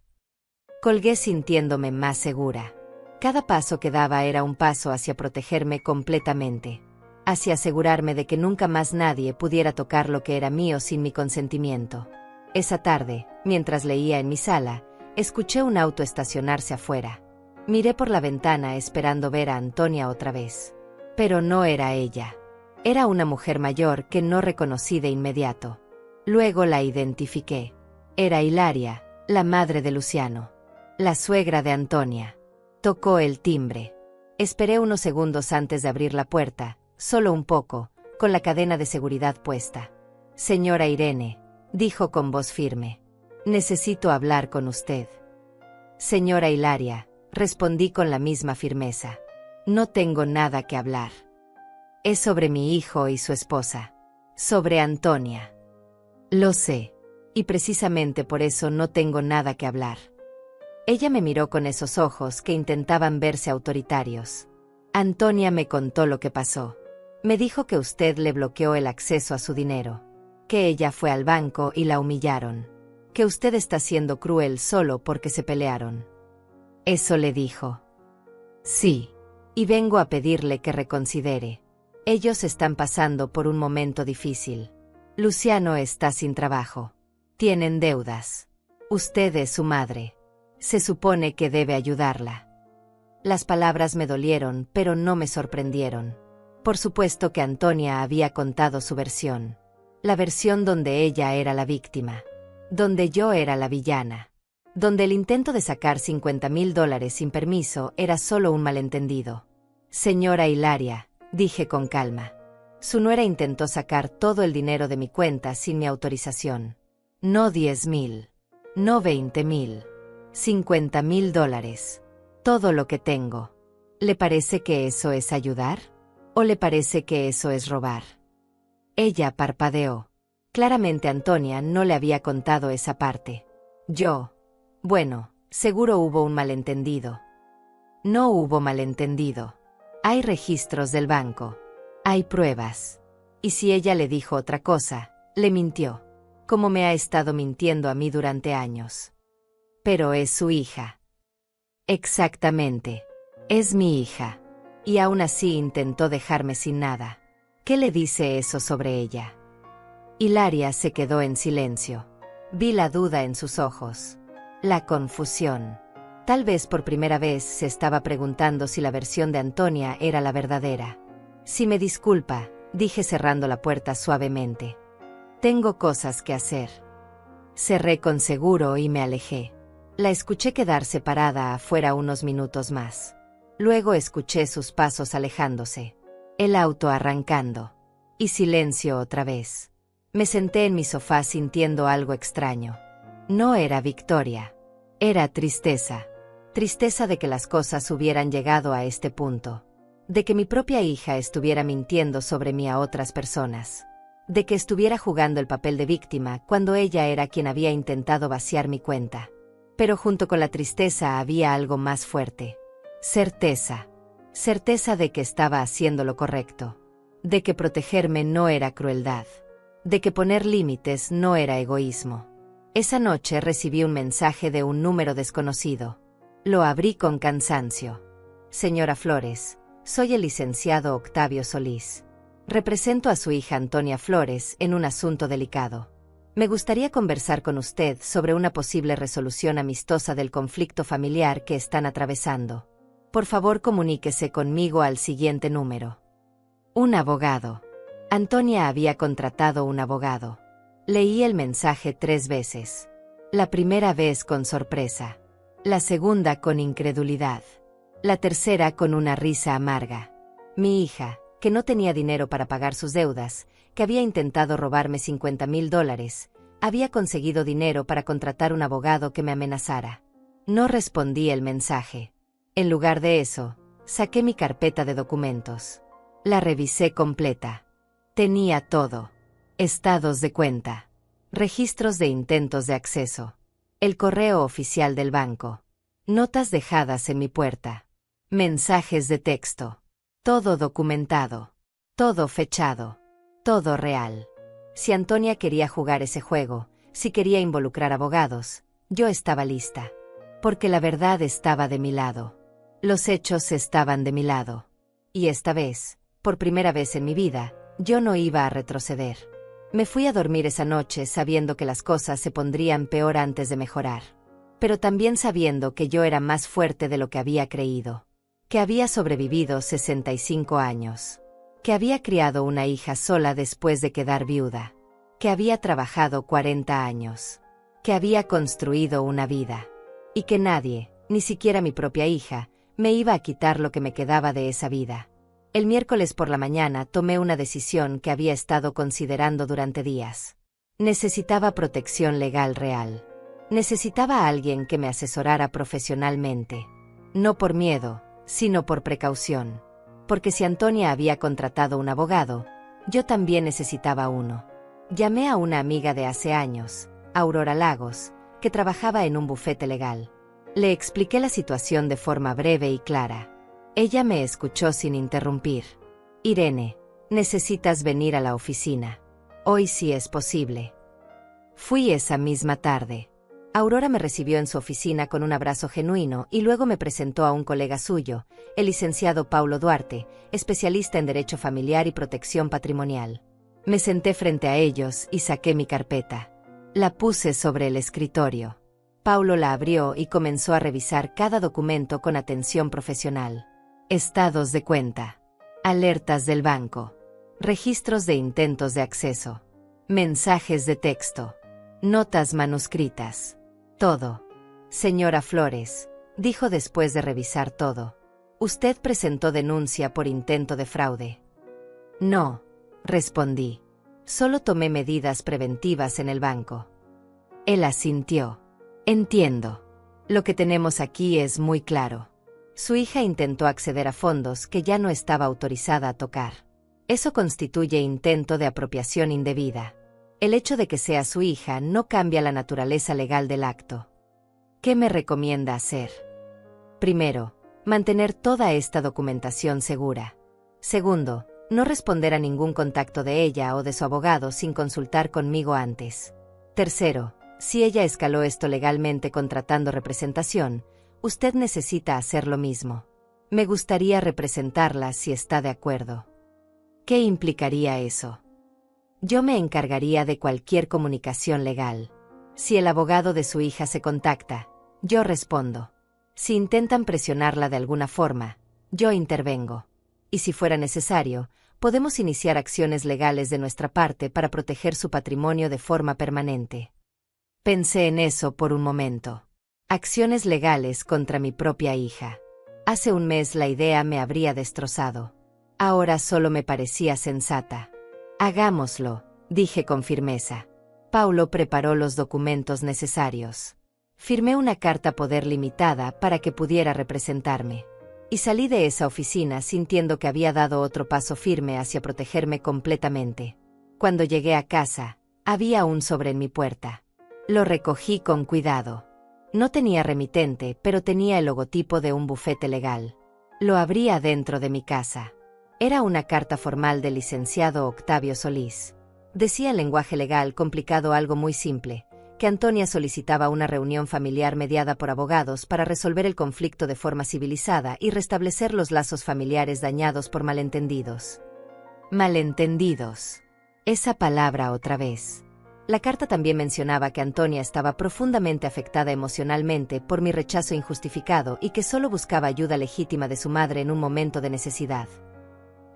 Colgué sintiéndome más segura. Cada paso que daba era un paso hacia protegerme completamente, hacia asegurarme de que nunca más nadie pudiera tocar lo que era mío sin mi consentimiento. Esa tarde, mientras leía en mi sala, escuché un auto estacionarse afuera. Miré por la ventana esperando ver a Antonia otra vez. Pero no era ella. Era una mujer mayor que no reconocí de inmediato. Luego la identifiqué. Era Hilaria, la madre de Luciano, la suegra de Antonia. Tocó el timbre. Esperé unos segundos antes de abrir la puerta, solo un poco, con la cadena de seguridad puesta. Señora Irene, dijo con voz firme. Necesito hablar con usted. Señora Hilaria, respondí con la misma firmeza. No tengo nada que hablar. Es sobre mi hijo y su esposa. Sobre Antonia. Lo sé. Y precisamente por eso no tengo nada que hablar. Ella me miró con esos ojos que intentaban verse autoritarios. Antonia me contó lo que pasó. Me dijo que usted le bloqueó el acceso a su dinero. Que ella fue al banco y la humillaron. Que usted está siendo cruel solo porque se pelearon. Eso le dijo. Sí. Y vengo a pedirle que reconsidere. Ellos están pasando por un momento difícil. Luciano está sin trabajo. Tienen deudas. Usted es su madre. Se supone que debe ayudarla. Las palabras me dolieron, pero no me sorprendieron. Por supuesto que Antonia había contado su versión. La versión donde ella era la víctima. Donde yo era la villana. Donde el intento de sacar $50,000 sin permiso era solo un malentendido. Señora Hilaria, dije con calma. Su nuera intentó sacar todo el dinero de mi cuenta sin mi autorización. No 10,000. No 20,000. $50,000. Todo lo que tengo. ¿Le parece que eso es ayudar? ¿O le parece que eso es robar? Ella parpadeó. Claramente Antonia no le había contado esa parte. Bueno, seguro hubo un malentendido. No hubo malentendido. Hay registros del banco. Hay pruebas. Y si ella le dijo otra cosa, le mintió. Como me ha estado mintiendo a mí durante años. Pero es su hija. Exactamente. Es mi hija. Y aún así intentó dejarme sin nada. ¿Qué le dice eso sobre ella? Hilaria se quedó en silencio. Vi la duda en sus ojos. La confusión. Tal vez por primera vez se estaba preguntando si la versión de Antonia era la verdadera. Si me disculpa, dije cerrando la puerta suavemente. Tengo cosas que hacer. Cerré con seguro y me alejé. La escuché quedarse parada afuera unos minutos más. Luego escuché sus pasos alejándose. El auto arrancando. Y silencio otra vez. Me senté en mi sofá sintiendo algo extraño. No era victoria. Era tristeza. Tristeza de que las cosas hubieran llegado a este punto. De que mi propia hija estuviera mintiendo sobre mí a otras personas. De que estuviera jugando el papel de víctima cuando ella era quien había intentado vaciar mi cuenta. Pero junto con la tristeza había algo más fuerte. Certeza. Certeza de que estaba haciendo lo correcto. De que protegerme no era crueldad. De que poner límites no era egoísmo. Esa noche recibí un mensaje de un número desconocido. Lo abrí con cansancio. Señora Flores, soy el licenciado Octavio Solís. Represento a su hija Antonia Flores en un asunto delicado. Me gustaría conversar con usted sobre una posible resolución amistosa del conflicto familiar que están atravesando. Por favor, comuníquese conmigo al siguiente número. Un abogado. Antonia había contratado un abogado. Leí el mensaje 3 veces. La primera vez con sorpresa. La segunda con incredulidad. La tercera con una risa amarga. Mi hija, que no tenía dinero para pagar sus deudas, que había intentado robarme $50,000, había conseguido dinero para contratar un abogado que me amenazara. No respondí el mensaje. En lugar de eso, saqué mi carpeta de documentos. La revisé completa. Tenía todo. Estados de cuenta. Registros de intentos de acceso. El correo oficial del banco. Notas dejadas en mi puerta. Mensajes de texto. Todo documentado. Todo fechado. Todo real. Si Antonia quería jugar ese juego, si quería involucrar abogados, yo estaba lista. Porque la verdad estaba de mi lado. Los hechos estaban de mi lado. Y esta vez, por primera vez en mi vida, yo no iba a retroceder. Me fui a dormir esa noche sabiendo que las cosas se pondrían peor antes de mejorar. Pero también sabiendo que yo era más fuerte de lo que había creído. Que había sobrevivido 65 años. Que había criado una hija sola después de quedar viuda. Que había trabajado 40 años. Que había construido una vida. Y que nadie, ni siquiera mi propia hija, me iba a quitar lo que me quedaba de esa vida. El miércoles por la mañana tomé una decisión que había estado considerando durante días. Necesitaba protección legal real. Necesitaba a alguien que me asesorara profesionalmente. No por miedo, sino por precaución. Porque si Antonia había contratado un abogado, yo también necesitaba uno. Llamé a una amiga de hace años, Aurora Lagos, que trabajaba en un bufete legal. Le expliqué la situación de forma breve y clara. Ella me escuchó sin interrumpir. Irene, necesitas venir a la oficina. Hoy sí es posible. Fui esa misma tarde. Aurora me recibió en su oficina con un abrazo genuino y luego me presentó a un colega suyo, el licenciado Paulo Duarte, especialista en Derecho Familiar y Protección Patrimonial. Me senté frente a ellos y saqué mi carpeta. La puse sobre el escritorio. Paulo la abrió y comenzó a revisar cada documento con atención profesional. Estados de cuenta. Alertas del banco. Registros de intentos de acceso. Mensajes de texto. Notas manuscritas. Todo. Señora Flores, dijo después de revisar todo. ¿Usted presentó denuncia por intento de fraude? No, respondí. Solo tomé medidas preventivas en el banco. Él asintió. Entiendo. Lo que tenemos aquí es muy claro. Su hija intentó acceder a fondos que ya no estaba autorizada a tocar. Eso constituye intento de apropiación indebida. El hecho de que sea su hija no cambia la naturaleza legal del acto. ¿Qué me recomienda hacer? Primero, mantener toda esta documentación segura. Segundo, no responder a ningún contacto de ella o de su abogado sin consultar conmigo antes. Tercero, si ella escaló esto legalmente contratando representación, usted necesita hacer lo mismo. Me gustaría representarla si está de acuerdo. ¿Qué implicaría eso? Yo me encargaría de cualquier comunicación legal. Si el abogado de su hija se contacta, yo respondo. Si intentan presionarla de alguna forma, yo intervengo. Y si fuera necesario, podemos iniciar acciones legales de nuestra parte para proteger su patrimonio de forma permanente. Pensé en eso por un momento. Acciones legales contra mi propia hija. Hace un mes la idea me habría destrozado. Ahora solo me parecía sensata. Hagámoslo, dije con firmeza. Paulo preparó los documentos necesarios. Firmé una carta poder limitada para que pudiera representarme. Y salí de esa oficina sintiendo que había dado otro paso firme hacia protegerme completamente. Cuando llegué a casa, había un sobre en mi puerta. Lo recogí con cuidado. No tenía remitente, pero tenía el logotipo de un bufete legal. Lo abrí adentro de mi casa. Era una carta formal del licenciado Octavio Solís. Decía en lenguaje legal complicado algo muy simple, que Antonia solicitaba una reunión familiar mediada por abogados para resolver el conflicto de forma civilizada y restablecer los lazos familiares dañados por malentendidos. Malentendidos. Esa palabra otra vez. La carta también mencionaba que Antonia estaba profundamente afectada emocionalmente por mi rechazo injustificado y que solo buscaba ayuda legítima de su madre en un momento de necesidad.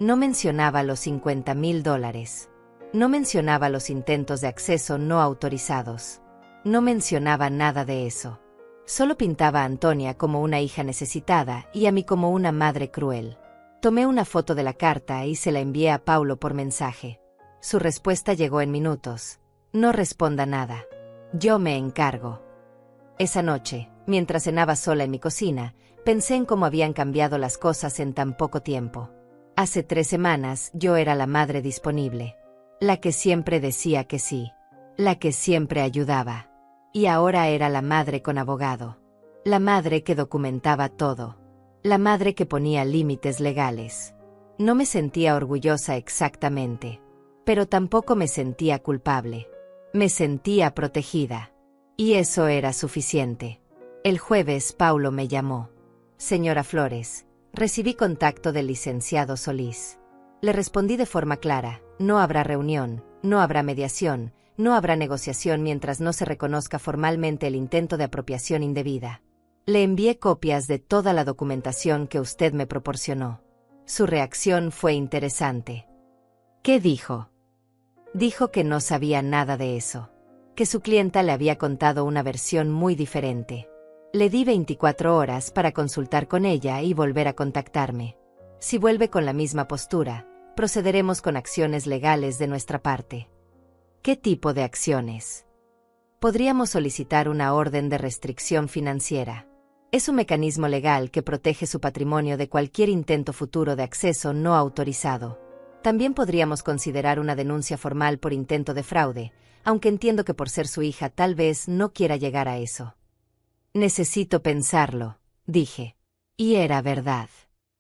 No mencionaba los $50,000. No mencionaba los intentos de acceso no autorizados. No mencionaba nada de eso. Solo pintaba a Antonia como una hija necesitada y a mí como una madre cruel. Tomé una foto de la carta y se la envié a Paulo por mensaje. Su respuesta llegó en minutos. No responda nada. Yo me encargo. Esa noche, Mientras cenaba sola en mi cocina, pensé en cómo habían cambiado las cosas en tan poco tiempo. Hace 3 semanas yo era la madre disponible, la que siempre decía que sí, la que siempre ayudaba. Y ahora era la madre con abogado, la madre que documentaba todo, la madre que ponía límites legales. No me sentía orgullosa exactamente, pero tampoco me sentía culpable. Me sentía protegida. Y eso era suficiente. El jueves Paulo me llamó. Señora Flores, recibí contacto del licenciado Solís. Le respondí de forma clara: no habrá reunión, no habrá mediación, no habrá negociación mientras no se reconozca formalmente el intento de apropiación indebida. Le envié copias de toda la documentación que usted me proporcionó. Su reacción fue interesante. ¿Qué dijo? Dijo que no sabía nada de eso, que su clienta le había contado una versión muy diferente. Le di 24 horas para consultar con ella y volver a contactarme. Si vuelve con la misma postura, procederemos con acciones legales de nuestra parte. ¿Qué tipo de acciones? Podríamos solicitar una orden de restricción financiera. Es un mecanismo legal que protege su patrimonio de cualquier intento futuro de acceso no autorizado. También podríamos considerar una denuncia formal por intento de fraude, aunque entiendo que por ser su hija tal vez no quiera llegar a eso. Necesito pensarlo, dije. Y era verdad.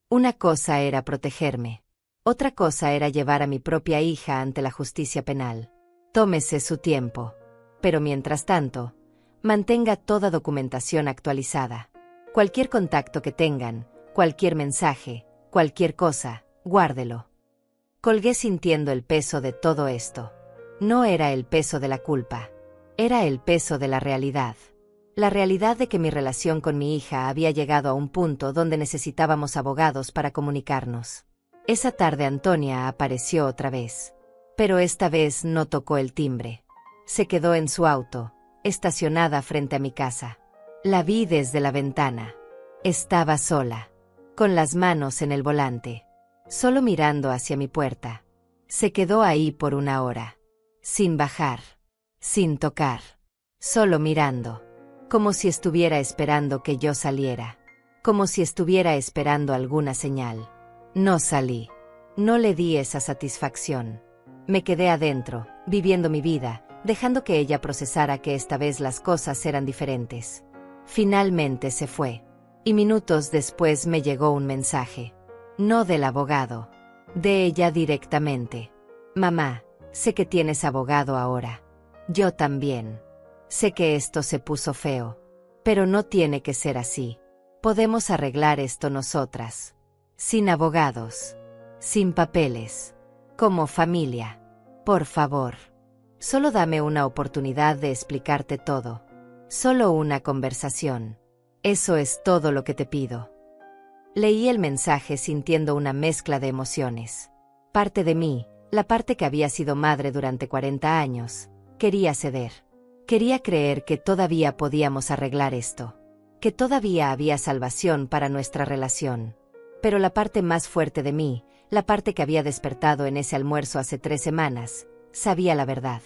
Una cosa era protegerme. Otra cosa era llevar a mi propia hija ante la justicia penal. Tómese su tiempo. Pero mientras tanto, mantenga toda documentación actualizada. Cualquier contacto que tengan, cualquier mensaje, cualquier cosa, guárdelo. Colgué sintiendo el peso de todo esto. No era el peso de la culpa. Era el peso de la realidad. La realidad de que mi relación con mi hija había llegado a un punto donde necesitábamos abogados para comunicarnos. Esa tarde Antonia apareció otra vez. Pero esta vez no tocó el timbre. Se quedó en su auto, estacionada frente a mi casa. La vi desde la ventana. Estaba sola, con las manos en el volante, solo mirando hacia mi puerta. Se quedó ahí por 1 hora, sin bajar, sin tocar, solo mirando. Como si estuviera esperando que yo saliera. Como si estuviera esperando alguna señal. No salí. No le di esa satisfacción. Me quedé adentro, viviendo mi vida, dejando que ella procesara que esta vez las cosas eran diferentes. Finalmente se fue. Y minutos después me llegó un mensaje. No del abogado. De ella directamente. Mamá, sé que tienes abogado ahora. Yo también. Sé que esto se puso feo, pero no tiene que ser así. Podemos arreglar esto nosotras. Sin abogados. Sin papeles. Como familia. Por favor. Solo dame una oportunidad de explicarte todo. Solo una conversación. Eso es todo lo que te pido. Leí el mensaje sintiendo una mezcla de emociones. Parte de mí, la parte que había sido madre durante 40 años, quería ceder. Quería creer que todavía podíamos arreglar esto, que todavía había salvación para nuestra relación. Pero la parte más fuerte de mí, la parte que había despertado en ese almuerzo hace 3 semanas, sabía la verdad.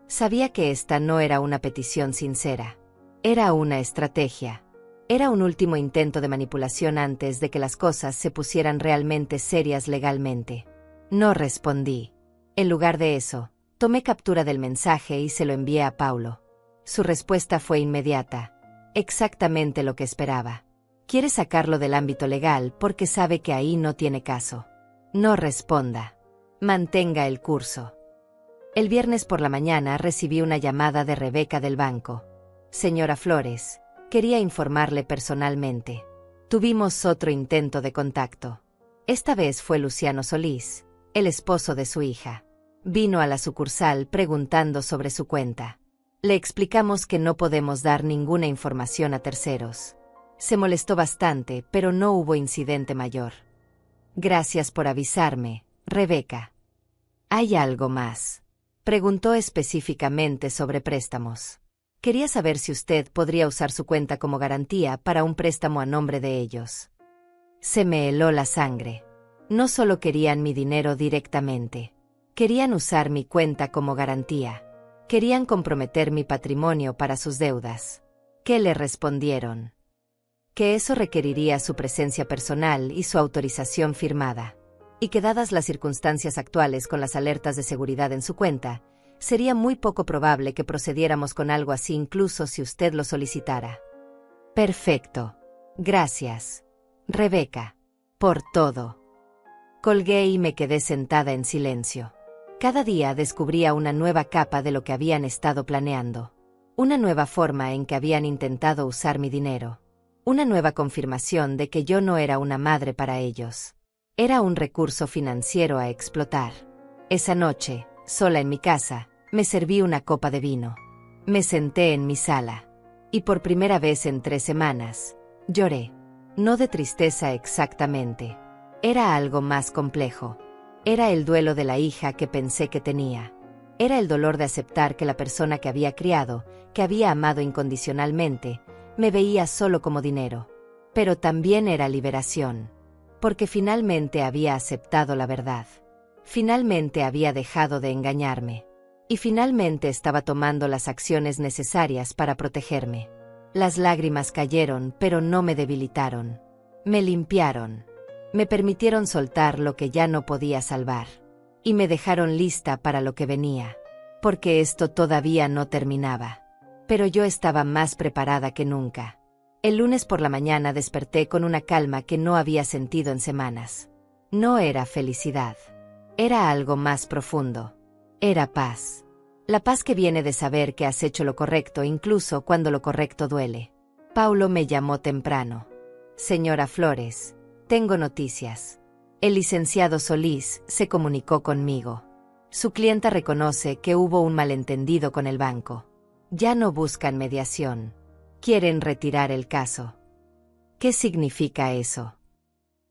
Sabía que esta no era una petición sincera. Era una estrategia. Era un último intento de manipulación antes de que las cosas se pusieran realmente serias legalmente. No respondí. En lugar de eso, tomé captura del mensaje y se lo envié a Paulo. Su respuesta fue inmediata. Exactamente lo que esperaba. Quiere sacarlo del ámbito legal porque sabe que ahí no tiene caso. No responda. Mantenga el curso. El viernes por la mañana recibí una llamada de Rebeca del banco. Señora Flores, quería informarle personalmente. Tuvimos otro intento de contacto. Esta vez fue Luciano Solís, el esposo de su hija. Vino a la sucursal preguntando sobre su cuenta. Le explicamos que no podemos dar ninguna información a terceros. Se molestó bastante, pero no hubo incidente mayor. Gracias por avisarme, Rebeca. ¿Hay algo más? Preguntó específicamente sobre préstamos. Quería saber si usted podría usar su cuenta como garantía para un préstamo a nombre de ellos. Se me heló la sangre. No solo querían mi dinero directamente. Querían usar mi cuenta como garantía. Querían comprometer mi patrimonio para sus deudas. ¿Qué le respondieron? Que eso requeriría su presencia personal y su autorización firmada. Y que dadas las circunstancias actuales con las alertas de seguridad en su cuenta, sería muy poco probable que procediéramos con algo así incluso si usted lo solicitara. Perfecto. Gracias, Rebeca, por todo. Colgué y me quedé sentada en silencio. Cada día descubría una nueva capa de lo que habían estado planeando. Una nueva forma en que habían intentado usar mi dinero. Una nueva confirmación de que yo no era una madre para ellos. Era un recurso financiero a explotar. Esa noche, sola en mi casa, me serví una copa de vino. Me senté en mi sala. Y por primera vez en 3 semanas, lloré. No de tristeza exactamente. Era algo más complejo. Era el duelo de la hija que pensé que tenía. Era el dolor de aceptar que la persona que había criado, que había amado incondicionalmente, me veía solo como dinero. Pero también era liberación. Porque finalmente había aceptado la verdad. Finalmente había dejado de engañarme. Y finalmente estaba tomando las acciones necesarias para protegerme. Las lágrimas cayeron, pero no me debilitaron. Me limpiaron. Me permitieron soltar lo que ya no podía salvar. Y me dejaron lista para lo que venía. Porque esto todavía no terminaba. Pero yo estaba más preparada que nunca. El lunes por la mañana desperté con una calma que no había sentido en semanas. No era felicidad. Era algo más profundo. Era paz. La paz que viene de saber que has hecho lo correcto incluso cuando lo correcto duele. Paulo me llamó temprano. Señora Flores, tengo noticias. El licenciado Solís se comunicó conmigo. Su clienta reconoce que hubo un malentendido con el banco. Ya no buscan mediación. Quieren retirar el caso. ¿Qué significa eso?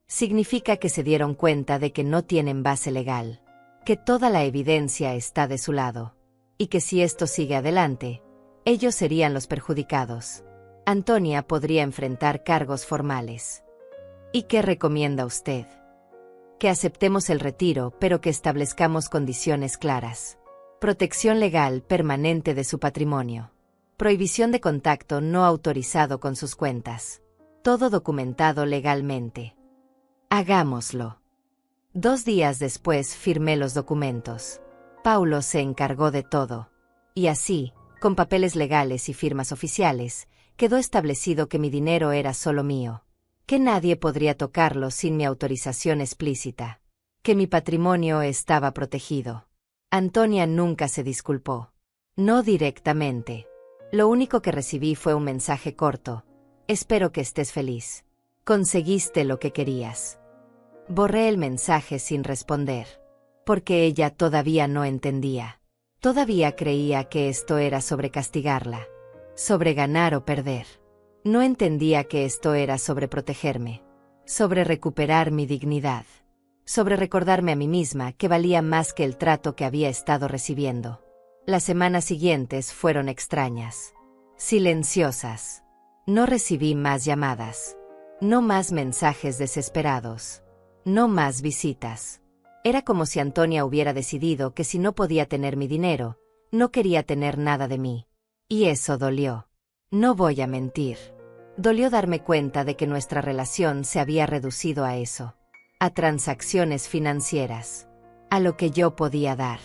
Significa que se dieron cuenta de que no tienen base legal, que toda la evidencia está de su lado, y que si esto sigue adelante, ellos serían los perjudicados. Antonia podría enfrentar cargos formales. ¿Y qué recomienda usted? Que aceptemos el retiro, pero que establezcamos condiciones claras. Protección legal permanente de su patrimonio. Prohibición de contacto no autorizado con sus cuentas. Todo documentado legalmente. Hagámoslo. 2 días después firmé los documentos. Paulo se encargó de todo. Y así, con papeles legales y firmas oficiales, quedó establecido que mi dinero era solo mío. Que nadie podría tocarlo sin mi autorización explícita. Que mi patrimonio estaba protegido. Antonia nunca se disculpó. No directamente. Lo único que recibí fue un mensaje corto. Espero que estés feliz. Conseguiste lo que querías. Borré el mensaje sin responder. Porque ella todavía no entendía. Todavía creía que esto era sobre castigarla. Sobre ganar o perder. No entendía que esto era sobre protegerme. Sobre recuperar mi dignidad. Sobre recordarme a mí misma que valía más que el trato que había estado recibiendo. Las semanas siguientes fueron extrañas. Silenciosas. No recibí más llamadas. No más mensajes desesperados. No más visitas. Era como si Antonia hubiera decidido que si no podía tener mi dinero, no quería tener nada de mí. Y eso dolió. No voy a mentir. Dolió darme cuenta de que nuestra relación se había reducido a eso. A transacciones financieras. A lo que yo podía dar.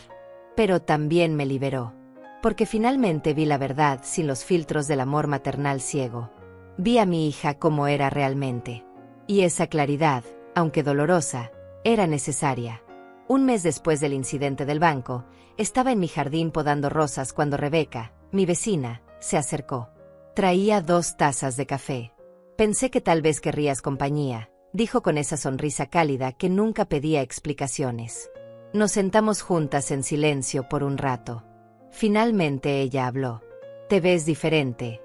Pero también me liberó. Porque finalmente vi la verdad sin los filtros del amor maternal ciego. Vi a mi hija como era realmente. Y esa claridad, aunque dolorosa, era necesaria. Un mes después del incidente del banco, estaba en mi jardín podando rosas cuando Rebeca, mi vecina, se acercó. Traía 2 tazas de café. Pensé que tal vez querrías compañía, dijo con esa sonrisa cálida que nunca pedía explicaciones. Nos sentamos juntas en silencio por un rato. Finalmente ella habló. Te ves diferente,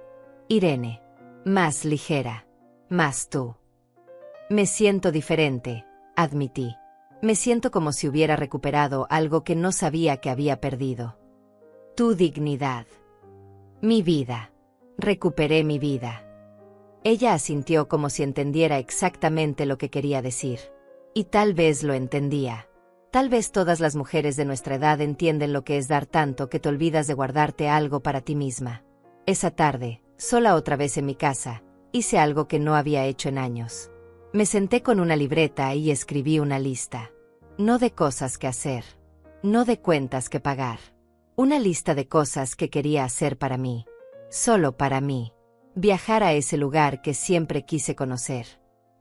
Irene. Más ligera. Más tú. Me siento diferente, admití. Me siento como si hubiera recuperado algo que no sabía que había perdido. Tu dignidad. Mi vida. Recuperé mi vida. Ella asintió como si entendiera exactamente lo que quería decir. Y tal vez lo entendía. Tal vez todas las mujeres de nuestra edad entienden lo que es dar tanto que te olvidas de guardarte algo para ti misma. Esa tarde, sola otra vez en mi casa, hice algo que no había hecho en años. Me senté con una libreta y escribí una lista. No de cosas que hacer. No de cuentas que pagar. Una lista de cosas que quería hacer para mí. Solo para mí. Viajar a ese lugar que siempre quise conocer.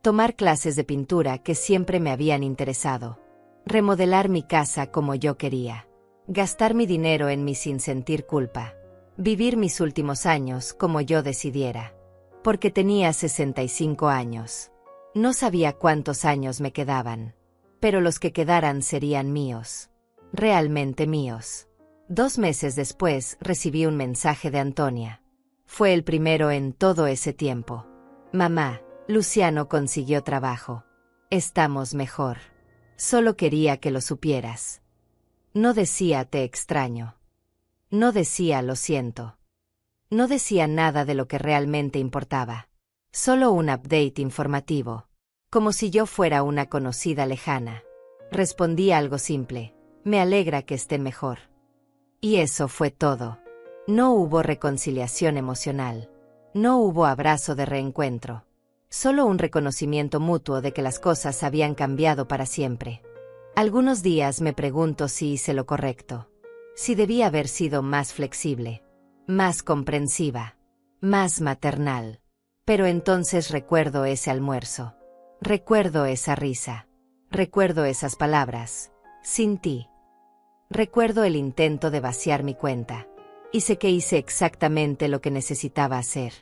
Tomar clases de pintura que siempre me habían interesado. Remodelar mi casa como yo quería. Gastar mi dinero en mí sin sentir culpa. Vivir mis últimos años como yo decidiera. Porque tenía 65 años. No sabía cuántos años me quedaban. Pero los que quedaran serían míos. Realmente míos. 2 meses después recibí un mensaje de Antonia. Fue el primero en todo ese tiempo. Mamá, Luciano consiguió trabajo. Estamos mejor. Solo quería que lo supieras. No decía te extraño. No decía lo siento. No decía nada de lo que realmente importaba. Solo un update informativo. Como si yo fuera una conocida lejana. Respondí algo simple. Me alegra que estén mejor. Y eso fue todo. No hubo reconciliación emocional. No hubo abrazo de reencuentro. Solo un reconocimiento mutuo de que las cosas habían cambiado para siempre. Algunos días me pregunto si hice lo correcto. Si debía haber sido más flexible. Más comprensiva. Más maternal. Pero entonces recuerdo ese almuerzo. Recuerdo esa risa. Recuerdo esas palabras. Sin ti. Recuerdo el intento de vaciar mi cuenta. Y sé que hice exactamente lo que necesitaba hacer.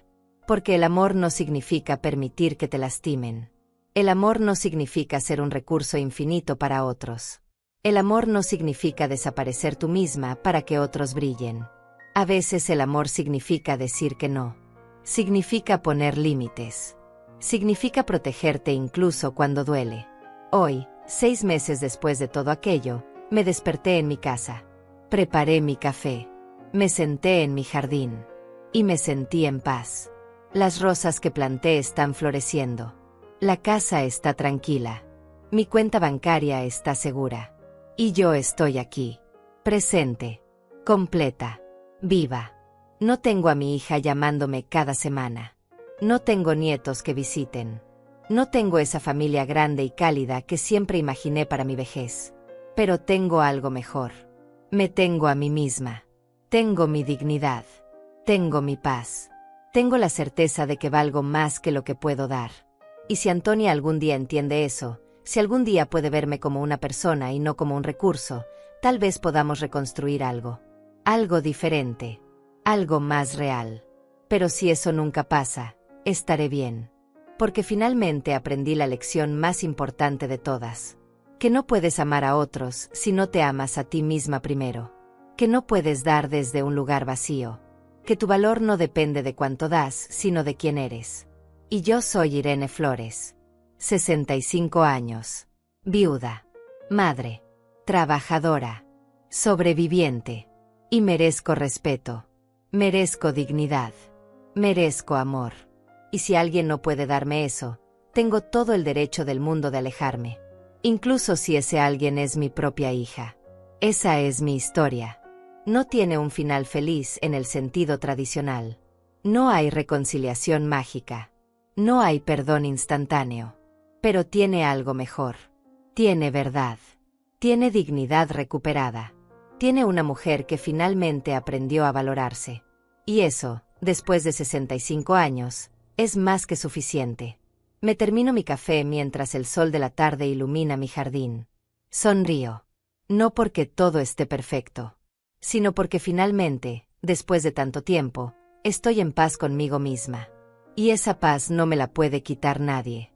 Porque el amor no significa permitir que te lastimen. El amor no significa ser un recurso infinito para otros. El amor no significa desaparecer tú misma para que otros brillen. A veces el amor significa decir que no. Significa poner límites. Significa protegerte incluso cuando duele. Hoy, 6 meses después de todo aquello, me desperté en mi casa. Preparé mi café. Me senté en mi jardín. Y me sentí en paz. Las rosas que planté están floreciendo. La casa está tranquila. Mi cuenta bancaria está segura. Y yo estoy aquí. Presente. Completa. Viva. No tengo a mi hija llamándome cada semana. No tengo nietos que visiten. No tengo esa familia grande y cálida que siempre imaginé para mi vejez. Pero tengo algo mejor. Me tengo a mí misma. Tengo mi dignidad. Tengo mi paz. Tengo la certeza de que valgo más que lo que puedo dar. Y si Antonia algún día entiende eso, si algún día puede verme como una persona y no como un recurso, tal vez podamos reconstruir algo. Algo diferente. Algo más real. Pero si eso nunca pasa, estaré bien. Porque finalmente aprendí la lección más importante de todas. Que no puedes amar a otros si no te amas a ti misma primero. Que no puedes dar desde un lugar vacío. Que tu valor no depende de cuánto das, sino de quién eres. Y yo soy Irene Flores. 65 años. Viuda. Madre. Trabajadora. Sobreviviente. Y merezco respeto. Merezco dignidad. Merezco amor. Y si alguien no puede darme eso, tengo todo el derecho del mundo de alejarme. Incluso si ese alguien es mi propia hija. Esa es mi historia. No tiene un final feliz en el sentido tradicional. No hay reconciliación mágica. No hay perdón instantáneo. Pero tiene algo mejor. Tiene verdad. Tiene dignidad recuperada. Tiene una mujer que finalmente aprendió a valorarse. Y eso, después de 65 años, es más que suficiente. Me termino mi café mientras el sol de la tarde ilumina mi jardín. Sonrío. No porque todo esté perfecto, sino porque finalmente, después de tanto tiempo, estoy en paz conmigo misma. Y esa paz no me la puede quitar nadie.